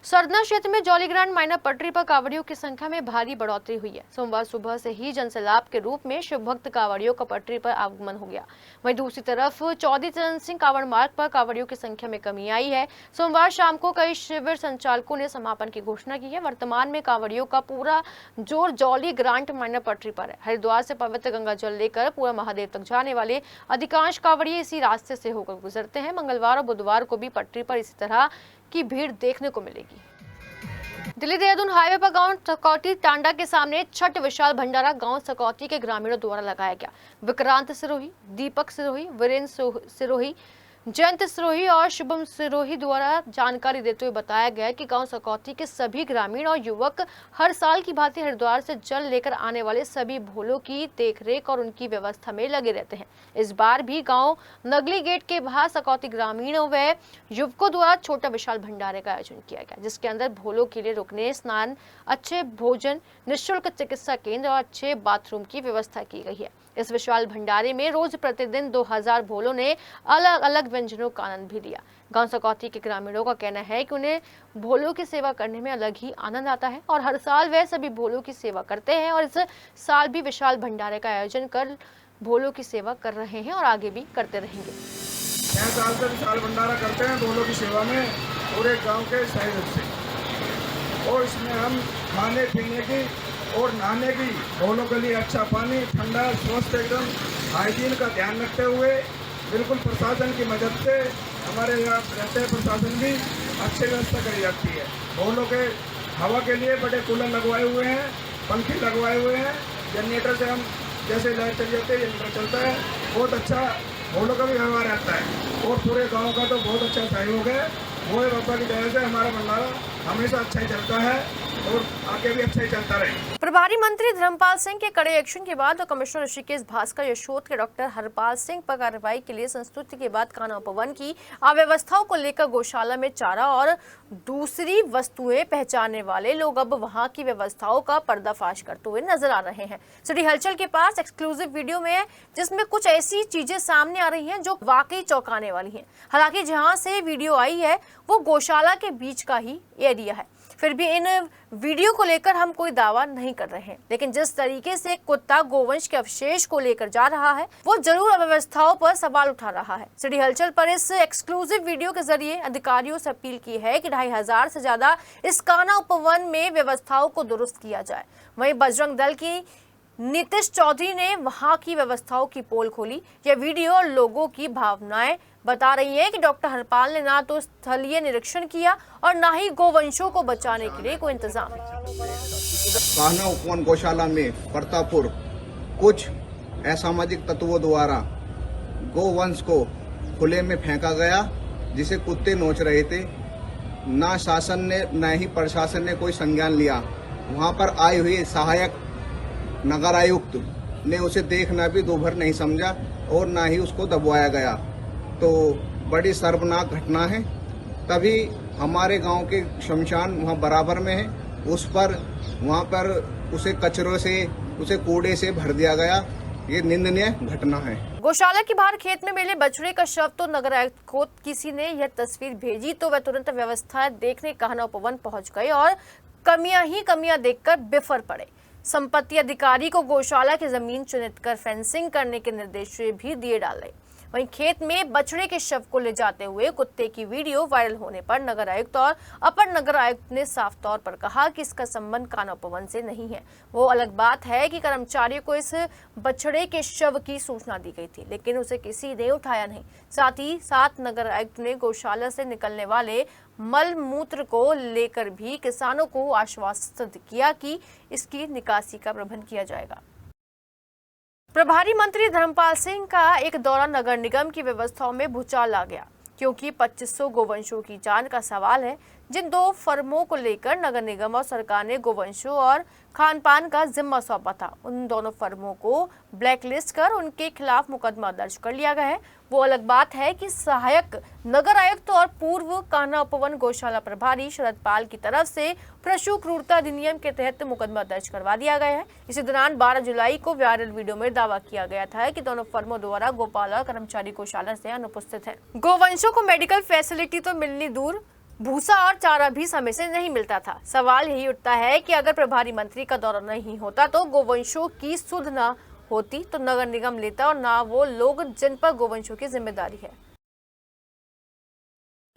सरना क्षेत्र में जौलीग्रांट माइनर पटरी पर कांवड़ियों की संख्या में भारी बढ़ोतरी हुई है। सोमवार सुबह से ही जनसैलाब के रूप में शिव भक्त कांवड़ियों का पटरी पर आगमन हो गया। वहीं दूसरी तरफ चौधरी चरण सिंह कांवड़ मार्ग पर कांवड़ियों की संख्या में कमी आई है। सोमवार शाम को कई शिविर संचालकों ने समापन की घोषणा की है। वर्तमान में कांवड़ियों का पूरा जोर जौलीग्रांट माइनर पटरी पर है। हरिद्वार से पवित्र गंगा जल लेकर पूरा महादेव तक जाने वाले अधिकांश कांवड़िए इसी रास्ते से होकर गुजरते हैं। मंगलवार और बुधवार को भी पटरी पर इसी तरह की भीड़ देखने को मिलेगी। दिल्ली देहरादून हाईवे पर गांव सकौती टांडा के सामने छठ विशाल भंडारा गांव सकौती के ग्रामीणों द्वारा लगाया गया। विक्रांत सिरोही, दीपक सिरोही, वीरेंद्र सिरोही, जयंत सिरोही और शुभम सिरोही द्वारा जानकारी देते हुए बताया गया कि गांव सकौती के सभी ग्रामीण और युवक हर साल की भांति हरिद्वार से जल लेकर आने वाले सभी भोलों की देखरेख और उनकी व्यवस्था में लगे रहते हैं। इस बार भी गांव नगली गेट के बाहर सकौती ग्रामीणों व युवकों द्वारा छोटा विशाल भंडारे का आयोजन किया गया, जिसके अंदर भोलों के लिए रुकने, स्नान, अच्छे भोजन, निःशुल्क चिकित्सा केंद्र और अच्छे बाथरूम की व्यवस्था की गई है। इस विशाल भंडारे में रोज प्रतिदिन 2000 भोलों ने अलग अलग व्यंजनों का आनंद भी लिया। गांव सकौती के ग्रामीणों का कहना है कि उन्हें भोलों की सेवा करने में अलग ही आनंद आता है और हर साल वे सभी भोलों की सेवा करते हैं और इस साल भी विशाल भंडारे का आयोजन कर भोलों की सेवा कर रहे हैं और आगे भी करते रहेंगे। 6 साल से विशाल भंडारा करते हैं भोलों की सेवा में पूरे गांव के सहयोग से, और इसमें हम खाने पीने की और नहाने की, भोलों के लिए अच्छा पानी, ठंडा, स्वस्थ एकदम हाइजीन का ध्यान रखते हुए बिल्कुल प्रशासन की मदद से हमारे यहाँ रहते प्रशासन भी अच्छी व्यवस्था करी जाती है। भोलों के हवा के लिए बड़े कूलर लगवाए हुए हैं, पंखे लगवाए हुए हैं, जनरेटर से हम जैसे लाइट चल जाती है जनरेटर चलता है, बहुत अच्छा भोलों का भी व्यवहार रहता है और पूरे गांव का तो बहुत अच्छा सहयोग है। भोले बाबा की दया से हमारा भंडारा हमेशा अच्छा ही चलता है और आगे भी अच्छा ही चलता रहे। प्रभारी मंत्री धर्मपाल सिंह के कड़े एक्शन के बाद कमिश्नर ऋषिकेश भास्कर यशोद के डॉक्टर हरपाल सिंह पर कार्रवाई के लिए संस्तुति के बाद कान्हा उपवन की अव्यवस्थाओं को लेकर गौशाला में चारा और दूसरी वस्तुएं पहचानने वाले लोग अब वहां की व्यवस्थाओं का पर्दाफाश करते हुए नजर आ रहे हैं। सिटी हलचल के पास एक्सक्लूसिव वीडियो में है जिसमें कुछ ऐसी चीजें सामने आ रही हैं जो वाकई चौंकाने वाली हैं। हालांकि जहां से वीडियो आई है वो गौशाला के बीच का ही एरिया है, फिर भी इन वीडियो को लेकर हम कोई दावा नहीं कर रहे हैं, लेकिन जिस तरीके से कुत्ता गोवंश के अवशेष को लेकर जा रहा है वो जरूर अव्यवस्थाओं पर सवाल उठा रहा है। सिटी हलचल पर इस एक्सक्लूसिव वीडियो के जरिए अधिकारियों से अपील की है कि 2500 से ज्यादा इस कान्हा उपवन में व्यवस्थाओं को दुरुस्त किया जाए। वहीं बजरंग दल की नीतीश चौधरी ने वहां की व्यवस्थाओं की पोल खोली। यह वीडियो और लोगों की भावनाएं बता रही है कि डॉक्टर हरपाल ने ना तो स्थलीय निरीक्षण किया और ना ही गोवंशों को बचाने के लिए कोई इंतजाम। कान्हा उपवन गौशाला में प्रतापपुर कुछ असामाजिक तत्वों द्वारा गोवंश को खुले में फेंका गया, जिसे कुत्ते नोच रहे थे। ना शासन ने न ही प्रशासन ने कोई संज्ञान लिया। वहां पर आए हुए सहायक नगर आयुक्त ने उसे देखना भी दोभर नहीं समझा और ना ही उसको दबवाया गया। तो बड़ी शर्मनाक घटना है। तभी हमारे गांव के शमशान वहां बराबर में है, उस पर वहां पर उसे कचरों से, उसे कूड़े से भर दिया गया। ये निंदनीय घटना है। गौशाला के बाहर खेत में मिले बछड़े का शव तो नगर आयुक्त को किसी ने यह तस्वीर भेजी तो वह तुरंत व्यवस्था देखने कान्हा उपवन पहुंच गए और कमियां ही कमियां देखकर बिफर पड़े। संपत्ति अधिकारी को गौशाला की जमीन चिन्हित कर फेंसिंग करने के निर्देश भी दिए डाले। वहीं खेत में बछड़े के शव को ले जाते हुए कुत्ते की वीडियो वायरल होने पर नगर आयुक्त और अपर नगर आयुक्त ने साफ तौर पर कहा कि इसका संबंध कान्हा उपवन से नहीं है। वो अलग बात है कि कर्मचारियों को इस बछड़े के शव की सूचना दी गई थी, लेकिन उसे किसी ने उठाया नहीं। साथ ही साथ नगर आयुक्त ने गौशाला से निकलने वाले मल मूत्र को लेकर भी किसानों को आश्वस्त किया कि इसकी निकासी का प्रबंध किया जाएगा। प्रभारी मंत्री धर्मपाल सिंह का एक दौरा नगर निगम की व्यवस्थाओं में भूचाल आ गया, क्योंकि 2500 गोवंशों की जान का सवाल है। जिन 2 फर्मों को लेकर नगर निगम और सरकार ने गोवंशों और खान पान का जिम्मा सौंपा था, उन दोनों फर्मों को ब्लैकलिस्ट कर उनके खिलाफ मुकदमा दर्ज कर लिया गया है। वो अलग बात है कि सहायक नगर आयुक्त और पूर्व कान्हा उपवन गौशाला प्रभारी शरद पाल की तरफ से पशु क्रूरता अधिनियम के तहत मुकदमा दर्ज करवा दिया गया है। इसी दौरान 12 जुलाई को वायरल वीडियो में दावा किया गया था कि दोनों फर्मों द्वारा गोपाल और कर्मचारी गौशाला से अनुपस्थित है। गोवंशों को मेडिकल फैसिलिटी तो मिलनी दूर, भूसा और चारा भी समय से नहीं मिलता था। सवाल यही उठता है कि अगर प्रभारी मंत्री का दौरा नहीं होता तो गोवंशों की सुध न होती तो नगर निगम लेता और ना वो लोग जिन पर गोवंशों की जिम्मेदारी है।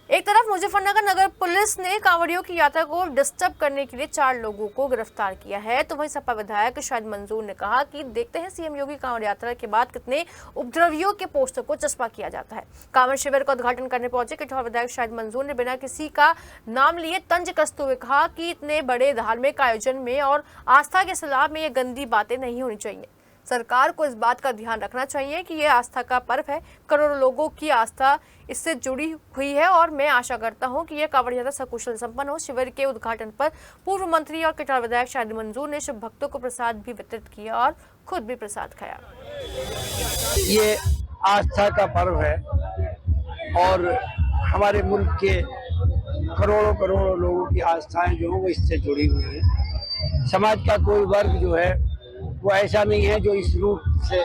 एक तरफ मुजफ्फरनगर नगर पुलिस ने कांवड़ियों की यात्रा को डिस्टर्ब करने के लिए 4 लोगों को गिरफ्तार किया है, तो वहीं सपा विधायक शाहिद मंजूर ने कहा कि देखते हैं सीएम योगी कांवड़ यात्रा के बाद कितने उपद्रवियों के पोस्टर को चस्पा किया जाता है। कांवड़ शिविर का उद्घाटन करने पहुंचे किठौर विधायक शाहिद मंजूर ने बिना किसी का नाम लिए तंज कसते हुए कहा कि इतने बड़े धार्मिक आयोजन में और आस्था के खिलाफ में ये गंदी बातें नहीं होनी चाहिए। सरकार को इस बात का ध्यान रखना चाहिए कि यह आस्था का पर्व है, करोड़ों लोगों की आस्था इससे जुड़ी हुई है और मैं आशा करता हूं कि यह कांवड़ यात्रा सकुशल संपन्न हो। शिविर के उद्घाटन पर पूर्व मंत्री और किठौर विधायक शाहिद मंजूर ने शुभ भक्तों को प्रसाद भी वितरित किया और खुद भी प्रसाद खाया। ये आस्था का पर्व है और हमारे मुल्क के करोड़ों करोड़ों लोगों की आस्थाएं जो है वो इससे जुड़ी हुई है। समाज का कोई वर्ग जो है वो ऐसा नहीं है जो इस रूप से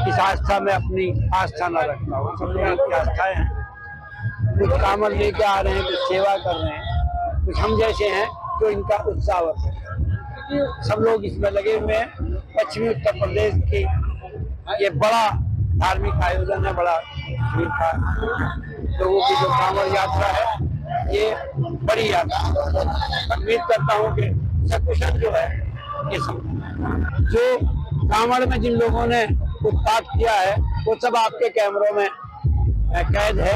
इस आस्था में अपनी आस्था न रखता हो। सब लोगों की आस्थाएं हैं कुछ कामर लेके आ रहे हैं, कुछ सेवा कर रहे हैं, कुछ हम जैसे हैं जो इनका उत्साह है। सब लोग इसमें लगे हुए हैं। पश्चिमी उत्तर प्रदेश की ये बड़ा धार्मिक आयोजन है, बड़ा भीड़ का लोगों की जो कांवड़ यात्रा है, ये बड़ी यात्रा। उम्मीद करता हूँ कि सकुशल जो है ये सब जो कांवड़ में जिन लोगों ने उत्पात किया है वो सब आपके कैमरों में कैद है।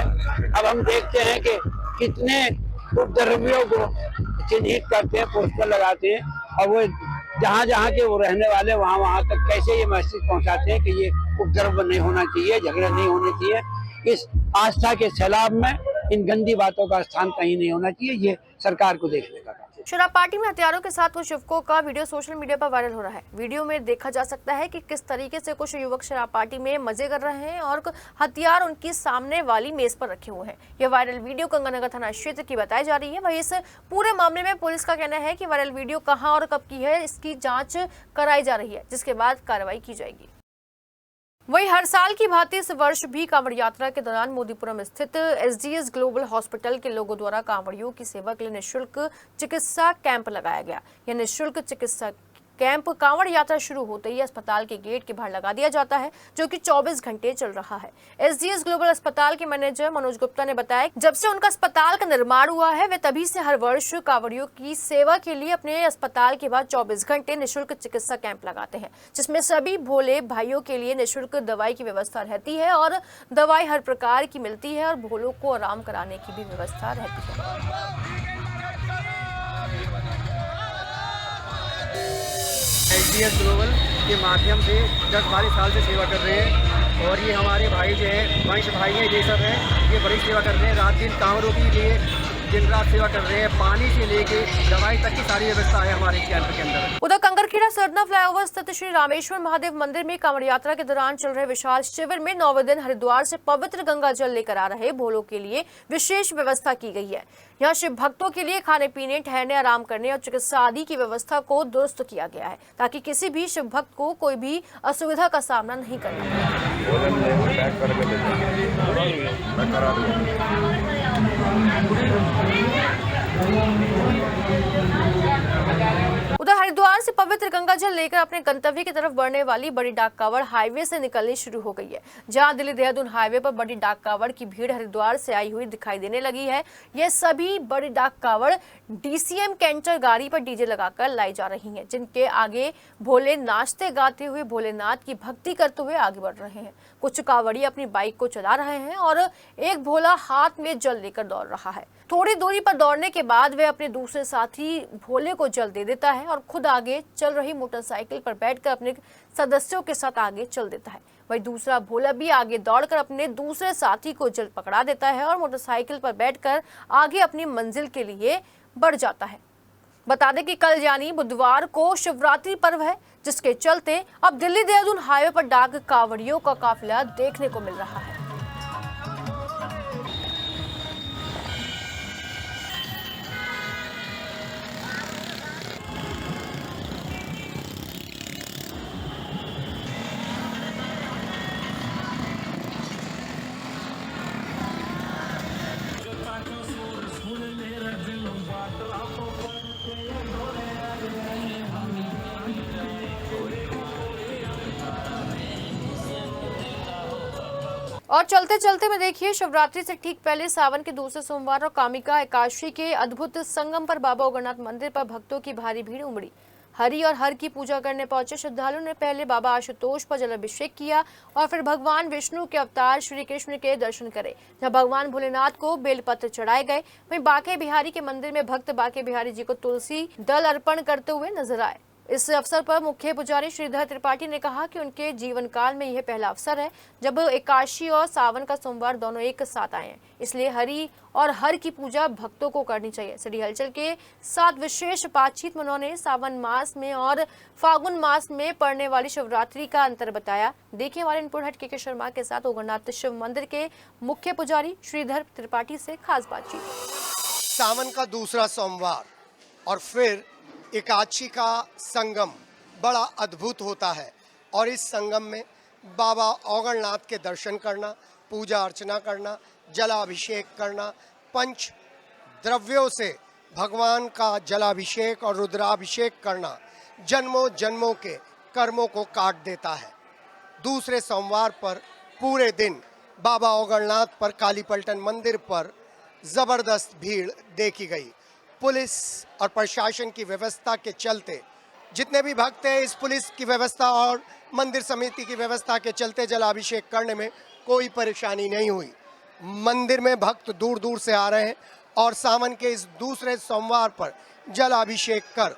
अब हम देखते हैं कि कितने उपद्रवियों को चिन्हित करते हैं, पोस्टर लगाते हैं, और वो जहाँ जहाँ के वो रहने वाले वहाँ तक कैसे ये मैसेज पहुँचाते हैं कि ये उपद्रव नहीं होना चाहिए, झगड़ा नहीं होने चाहिए। इस आस्था के सैलाब में इन गंदी बातों का स्थान कहीं नहीं होना चाहिए। ये सरकार को देखने का काम। शराब पार्टी में हथियारों के साथ कुछ युवकों का वीडियो सोशल मीडिया पर वायरल हो रहा है। वीडियो में देखा जा सकता है कि किस तरीके से कुछ युवक शराब पार्टी में मजे कर रहे हैं और हथियार उनकी सामने वाली मेज पर रखे हुए हैं। यह वायरल वीडियो गंगानगर थाना क्षेत्र की बताई जा रही है। वहीं इस पूरे मामले में पुलिस का कहना है कि वायरल वीडियो कहां और कब की है, इसकी जांच कराई जा रही है, जिसके बाद कार्रवाई की जाएगी। वहीं हर साल की भांति इस वर्ष भी कांवड़ यात्रा के दौरान मोदीपुरम स्थित एसडीएस ग्लोबल हॉस्पिटल के लोगों द्वारा कांवड़ियों की सेवा के लिए निःशुल्क चिकित्सा कैंप लगाया गया। यह निःशुल्क चिकित्सा कैंप कांवड़ यात्रा शुरू होते ही अस्पताल के गेट के बाहर लगा दिया जाता है, जो कि 24 घंटे चल रहा है। एसडीएस ग्लोबल अस्पताल के मैनेजर मनोज गुप्ता ने बताया, जब से उनका अस्पताल का निर्माण हुआ है वे तभी से हर वर्ष कांवड़ियों की सेवा के लिए अपने अस्पताल के बाद 24 घंटे निःशुल्क चिकित्सा कैंप लगाते हैं, जिसमें सभी भोले भाइयों के लिए निःशुल्क दवाई की व्यवस्था रहती है और दवाई हर प्रकार की मिलती है और भोलों को आराम कराने की भी व्यवस्था रहती है। एसडीएस ग्लोबल के माध्यम से 10-12 साल से सेवा कर रहे हैं और ये हमारे भाई जो है वंश भाई हैं, ये सब हैं, ये बड़ी सेवा कर रहे हैं। रात दिन कांवड़ों के लिए दिन रात सेवा कर रहे हैं। पानी से लेके दवाई तक की सारी व्यवस्था है हमारे कैंप के अंदर। उधर कंकरखेड़ा सरना फ्लाईओवर स्थित श्री रामेश्वर महादेव मंदिर में कांवड़ यात्रा के दौरान चल रहे विशाल शिविर में 9वें दिन हरिद्वार से पवित्र गंगा जल लेकर आ रहे भोलों के लिए विशेष व्यवस्था की गई है। यहाँ शिव भक्तों के लिए खाने पीने, ठहरने, आराम करने और चिकित्सा आदि की व्यवस्था को दुरुस्त किया गया है, ताकि किसी भी शिव भक्त को कोई भी असुविधा का सामना नहीं करना उधर हरिद्वार से पवित्र गंगा जल लेकर अपने गंतव्य की तरफ बढ़ने वाली बड़ी डाक कावड़ हाईवे से निकलनी शुरू हो गई है। जहां दिल्ली देहरादून हाईवे पर बड़ी डाक कावड़ की भीड़ हरिद्वार से आई हुई दिखाई देने लगी है। ये सभी बड़ी डाक कावड़ डीसीएम कैंटर गाड़ी पर डीजे लगाकर लाई जा रही हैं, जिनके आगे भोले नाचते गाते हुए भोलेनाथ की भक्ति करते हुए आगे बढ़ रहे हैं। कुछ कावड़ी अपनी बाइक को चला रहे हैं और एक भोला हाथ में जल लेकर दौड़ रहा है। थोड़ी दूरी पर दौड़ने के बाद वह अपने दूसरे साथी भोले को जल दे देता है और खुद आगे चल रही मोटरसाइकिल पर बैठकर अपने सदस्यों के साथ आगे चल देता है। वही दूसरा भोला भी आगे दौड़कर अपने दूसरे साथी को जल पकड़ा देता है और मोटरसाइकिल पर बैठकर आगे अपनी मंजिल के लिए बढ़ जाता है। बता दें कि कल यानी बुधवार को शिवरात्रि पर्व है, जिसके चलते अब दिल्ली देहरादून हाईवे पर डाक कावड़ियों का काफिला देखने को मिल रहा है। और चलते चलते में देखिए, शिवरात्रि से ठीक पहले सावन के दूसरे सोमवार और कामिका एकादशी के अद्भुत संगम पर बाबा ओगरनाथ मंदिर पर भक्तों की भारी भीड़ उमड़ी। हरि और हर की पूजा करने पहुंचे श्रद्धालुओं ने पहले बाबा आशुतोष पर जलाभिषेक किया और फिर भगवान विष्णु के अवतार श्री कृष्ण के दर्शन करे। जहां भगवान भोलेनाथ को बेलपत्र चढ़ाए गए, वहीं बांके बिहारी के मंदिर में भक्त बांके बिहारी जी को तुलसी दल अर्पण करते हुए नजर आए। इस अवसर पर मुख्य पुजारी श्रीधर त्रिपाठी ने कहा कि उनके जीवन काल में यह पहला अवसर है जब एकादशी और सावन का सोमवार दोनों एक साथ आए हैं, इसलिए हरि और हर की पूजा भक्तों को करनी चाहिए। सिटी हलचल के साथ विशेष बातचीत में उन्होंने सावन मास में और फागुन मास में पड़ने वाली शिवरात्रि का अंतर बताया। देखिए हमारे इनपुट हेड के शर्मा के साथ ओगरनाथ शिव मंदिर के मुख्य पुजारी श्रीधर त्रिपाठी से खास बातचीत। सावन का दूसरा सोमवार और फिर एकादशी का संगम बड़ा अद्भुत होता है और इस संगम में बाबा ओगरनाथ के दर्शन करना, पूजा अर्चना करना, जलाभिषेक करना, पंच द्रव्यों से भगवान का जलाभिषेक और रुद्राभिषेक करना जन्मों जन्मों के कर्मों को काट देता है। दूसरे सोमवार पर पूरे दिन बाबा ओगलनाथ पर कालीपलटन मंदिर पर जबरदस्त भीड़ देखी गई। पुलिस और प्रशासन की व्यवस्था के चलते जितने भी भक्त हैं, इस पुलिस की व्यवस्था और मंदिर समिति की व्यवस्था के चलते जलाभिषेक करने में कोई परेशानी नहीं हुई। मंदिर में भक्त दूर दूर से आ रहे हैं और सावन के इस दूसरे सोमवार पर जलाभिषेक कर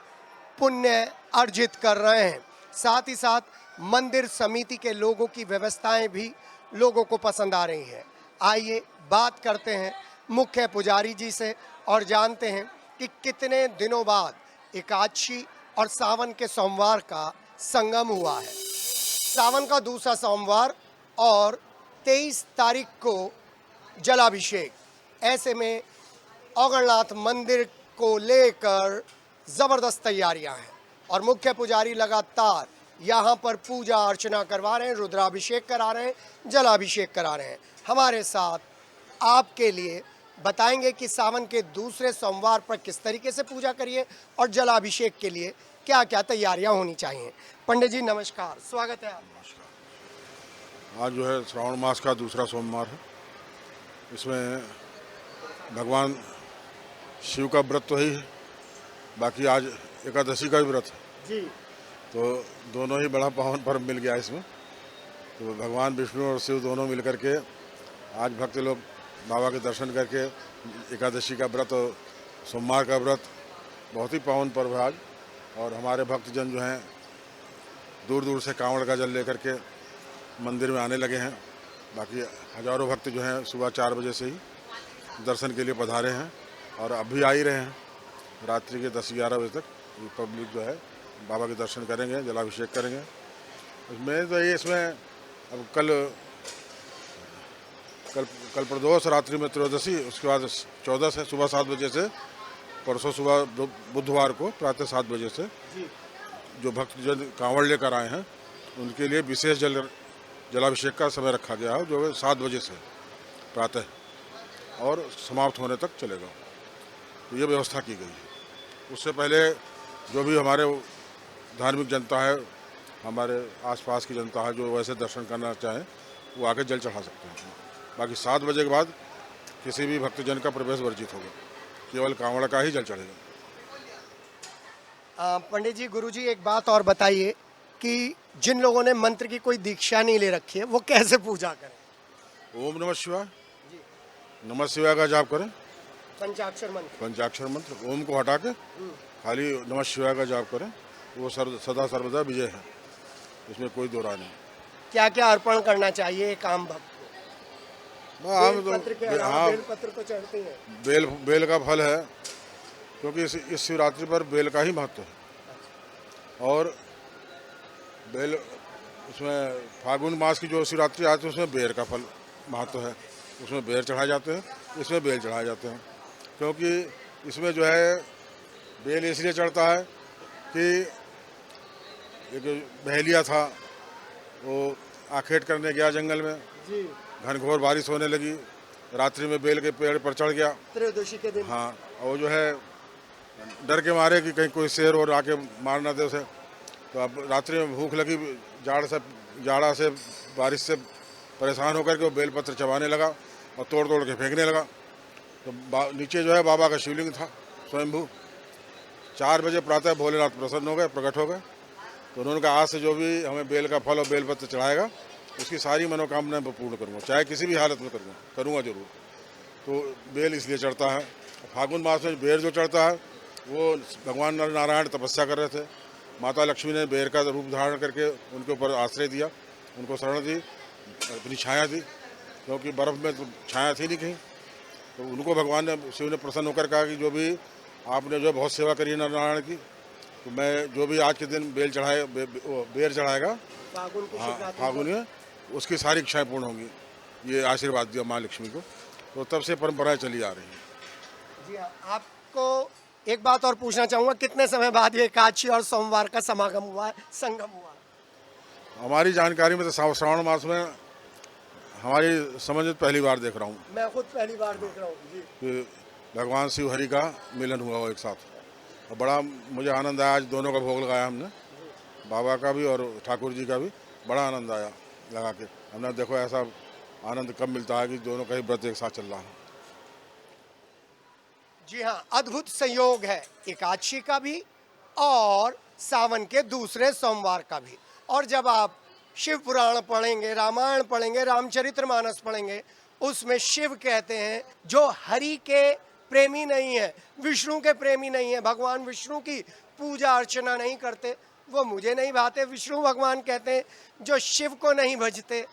पुण्य अर्जित कर रहे हैं। साथ ही साथ मंदिर समिति के लोगों की व्यवस्थाएं भी लोगों को पसंद आ रही हैं। आइए बात करते हैं मुख्य पुजारी जी से और जानते हैं कि कितने दिनों बाद एकादशी और सावन के सोमवार का संगम हुआ है। सावन का दूसरा सोमवार और 23 तारीख को जलाभिषेक, ऐसे में ओगलनाथ मंदिर को लेकर जबरदस्त तैयारियां हैं और मुख्य पुजारी लगातार यहाँ पर पूजा अर्चना करवा रहे हैं, रुद्राभिषेक करा रहे हैं, जलाभिषेक करा रहे हैं। हमारे साथ आपके लिए बताएंगे कि सावन के दूसरे सोमवार पर किस तरीके से पूजा करिए और जलाभिषेक के लिए क्या क्या तैयारियां होनी चाहिए। पंडित जी नमस्कार, स्वागत है आपका। आज जो है श्रावण मास का दूसरा सोमवार है। इसमें भगवान शिव का व्रत तो ही है, बाकी आज एकादशी का भी व्रत है जी। तो दोनों ही बड़ा पावन पर्व मिल गया इसमें। तो भगवान विष्णु और शिव दोनों मिल करके आज भक्त लोग बाबा के दर्शन करके एकादशी का व्रत और सोमवार का व्रत, बहुत ही पावन पर्व है आज। और हमारे भक्तजन जो हैं दूर दूर से कांवड़ का जल लेकर के मंदिर में आने लगे हैं। बाकी हजारों भक्त जो हैं सुबह 4 बजे से ही दर्शन के लिए पधारे हैं और अभी आ ही रहे हैं। रात्रि के 10-11 बजे तक ये पब्लिक जो है बाबा के दर्शन करेंगे, जलाभिषेक करेंगे। इसमें तो ये इसमें अब कल प्रदोष रात्रि में त्रयोदशी, उसके बाद 14 से सुबह 7 बजे से, परसों सुबह बुधवार को प्रातः 7 बजे से जो भक्तजन कांवड़ लेकर आए हैं उनके लिए विशेष जलाभिषेक का समय रखा गया है, जो 7 बजे से प्रातः और समाप्त होने तक चलेगा। तो ये व्यवस्था की गई है। उससे पहले जो भी हमारे धार्मिक जनता है, हमारे आसपास की जनता है, जो वैसे दर्शन करना चाहें वो आके जल चढ़ा सकते हैं। बाकी 7 बजे के बाद किसी भी भक्तजन का प्रवेश वर्जित होगा, केवल कांवड़ का ही जल चढ़ेगा। पंडित जी, गुरु जी, एक बात और बताइए कि जिन लोगों ने मंत्र की कोई दीक्षा नहीं ले रखी है वो कैसे पूजा करें? ओम नमः शिवाय, नमः शिवाय का जाप करें। पंचाक्षर मंत्र, पंचाक्षर मंत्र ओम को हटा के खाली नमः शिवाय का जाप करें। वो सदा सर्वदा विजय है, इसमें कोई दो राय नहीं। क्या क्या अर्पण करना चाहिए एक आम भक्त को? पत्र के अलावा बेल पत्र तो चढ़ते हैं। बेल का फल है, क्योंकि इस शिवरात्रि पर बेल का ही महत्व है। और बेल, उसमें फागुन मास की जो शिवरात्रि आती है उसमें बेर का फल महत्व है, उसमें बेर चढ़ाए जाते हैं, इसमें बेल चढ़ाए जाते हैं। क्योंकि इसमें जो है बेल इसलिए चढ़ता है कि एक बहेलिया था, वो आखेट करने गया जंगल में, घनघोर बारिश होने लगी, रात्रि में बेल के पेड़ पर चढ़ गया त्रयोदशी के दिन। हाँ, और जो है डर के मारे कि कहीं कोई शेर और आके मार ना दे उसे। तो अब रात्रि में भूख लगी, जाड़ा से बारिश से परेशान होकर के वो बेलपत्र चबाने लगा और तोड़ तोड़ के फेंकने लगा। तो नीचे जो है बाबा का शिवलिंग था स्वयंभू। 4 बजे प्रातः भोलेनाथ प्रसन्न हो गए, प्रकट हो गए। तो उन्होंने कहा आज से जो भी हमें बेल का फल और बेलपत्र चढ़ाएगा उसकी सारी मनोकामनाएं पूर्ण करूँगा, चाहे किसी भी हालत में करूँगा जरूर। तो बेल इसलिए चढ़ता है। फागुन मास में बेर जो चढ़ता है वो भगवान नारायण तपस्या कर रहे थे, माता लक्ष्मी ने बेर का रूप धारण करके उनके ऊपर आश्रय दिया, उनको शरण दी, अपनी छाया दी, क्योंकि बर्फ़ में तो छाया थी नहीं कहीं। तो उनको भगवान ने, शिव ने प्रसन्न होकर कहा कि जो भी आपने जो बहुत सेवा करी है नारायण की, तो मैं जो भी आज के दिन बेर चढ़ाएगा फागुन में, उसकी सारी इच्छाएं पूर्ण होंगी। ये आशीर्वाद दिया माँ लक्ष्मी को। तो तब से परंपराएं चली आ रही हैं। जी हाँ, आपको एक बात और पूछना चाहूँगा, कितने समय बाद ये एकादशी और सोमवार का संगम हुआ? हमारी जानकारी में तो श्रावण मास में हमारी समझ में पहली बार देख रहा हूँ मैं खुद पहली बार देख रहा हूँ जी। कि भगवान शिव हरि का मिलन हुआ हो एक साथ, और बड़ा मुझे आनंद आया। आज दोनों का भोग लगाया हमने, बाबा का भी और ठाकुर जी का भी। बड़ा आनंद आया लगा के। हमने देखो ऐसा आनंद कब मिलता है कि दोनों का ही व्रत एक साथ चल रहा है। जी हाँ, अद्भुत संयोग है एकादशी का भी और सावन के दूसरे सोमवार का भी। और जब आप शिव पुराण पढ़ेंगे, रामायण पढ़ेंगे, रामचरितमानस पढ़ेंगे, उसमें शिव कहते हैं जो हरि के प्रेमी नहीं है, विष्णु के प्रेमी नहीं है, भगवान विष्णु की पूजा अर्चना नहीं करते, वो मुझे नहीं भाते। विष्णु भगवान कहते हैं जो शिव को नहीं भजते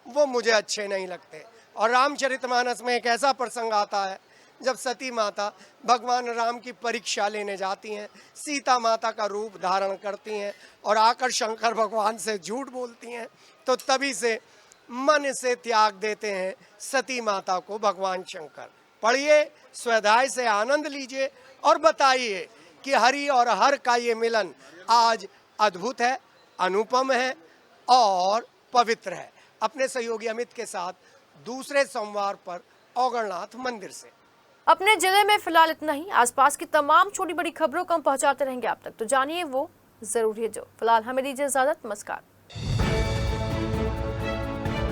वो मुझे अच्छे नहीं लगते। और रामचरितमानस में एक ऐसा प्रसंग आता है जब सती माता भगवान राम की परीक्षा लेने जाती हैं, सीता माता का रूप धारण करती हैं और आकर शंकर भगवान से झूठ बोलती हैं, तो तभी से मन से त्याग देते हैं सती माता को भगवान शंकर। पढ़िए, स्वाध्याय से आनंद लीजिए और बताइए कि हरि और हर का ये मिलन आज अद्भुत है, अनुपम है और पवित्र है। अपने सहयोगी अमित के साथ दूसरे सोमवार पर औगणनाथ मंदिर से। अपने जिले में फिलहाल इतना ही। आसपास की तमाम छोटी बड़ी खबरों को हम पहुंचाते रहेंगे आप तक, तो जानिए वो जरूरी है जो। फिलहाल हमें दीजिए इजाजत। नमस्कार।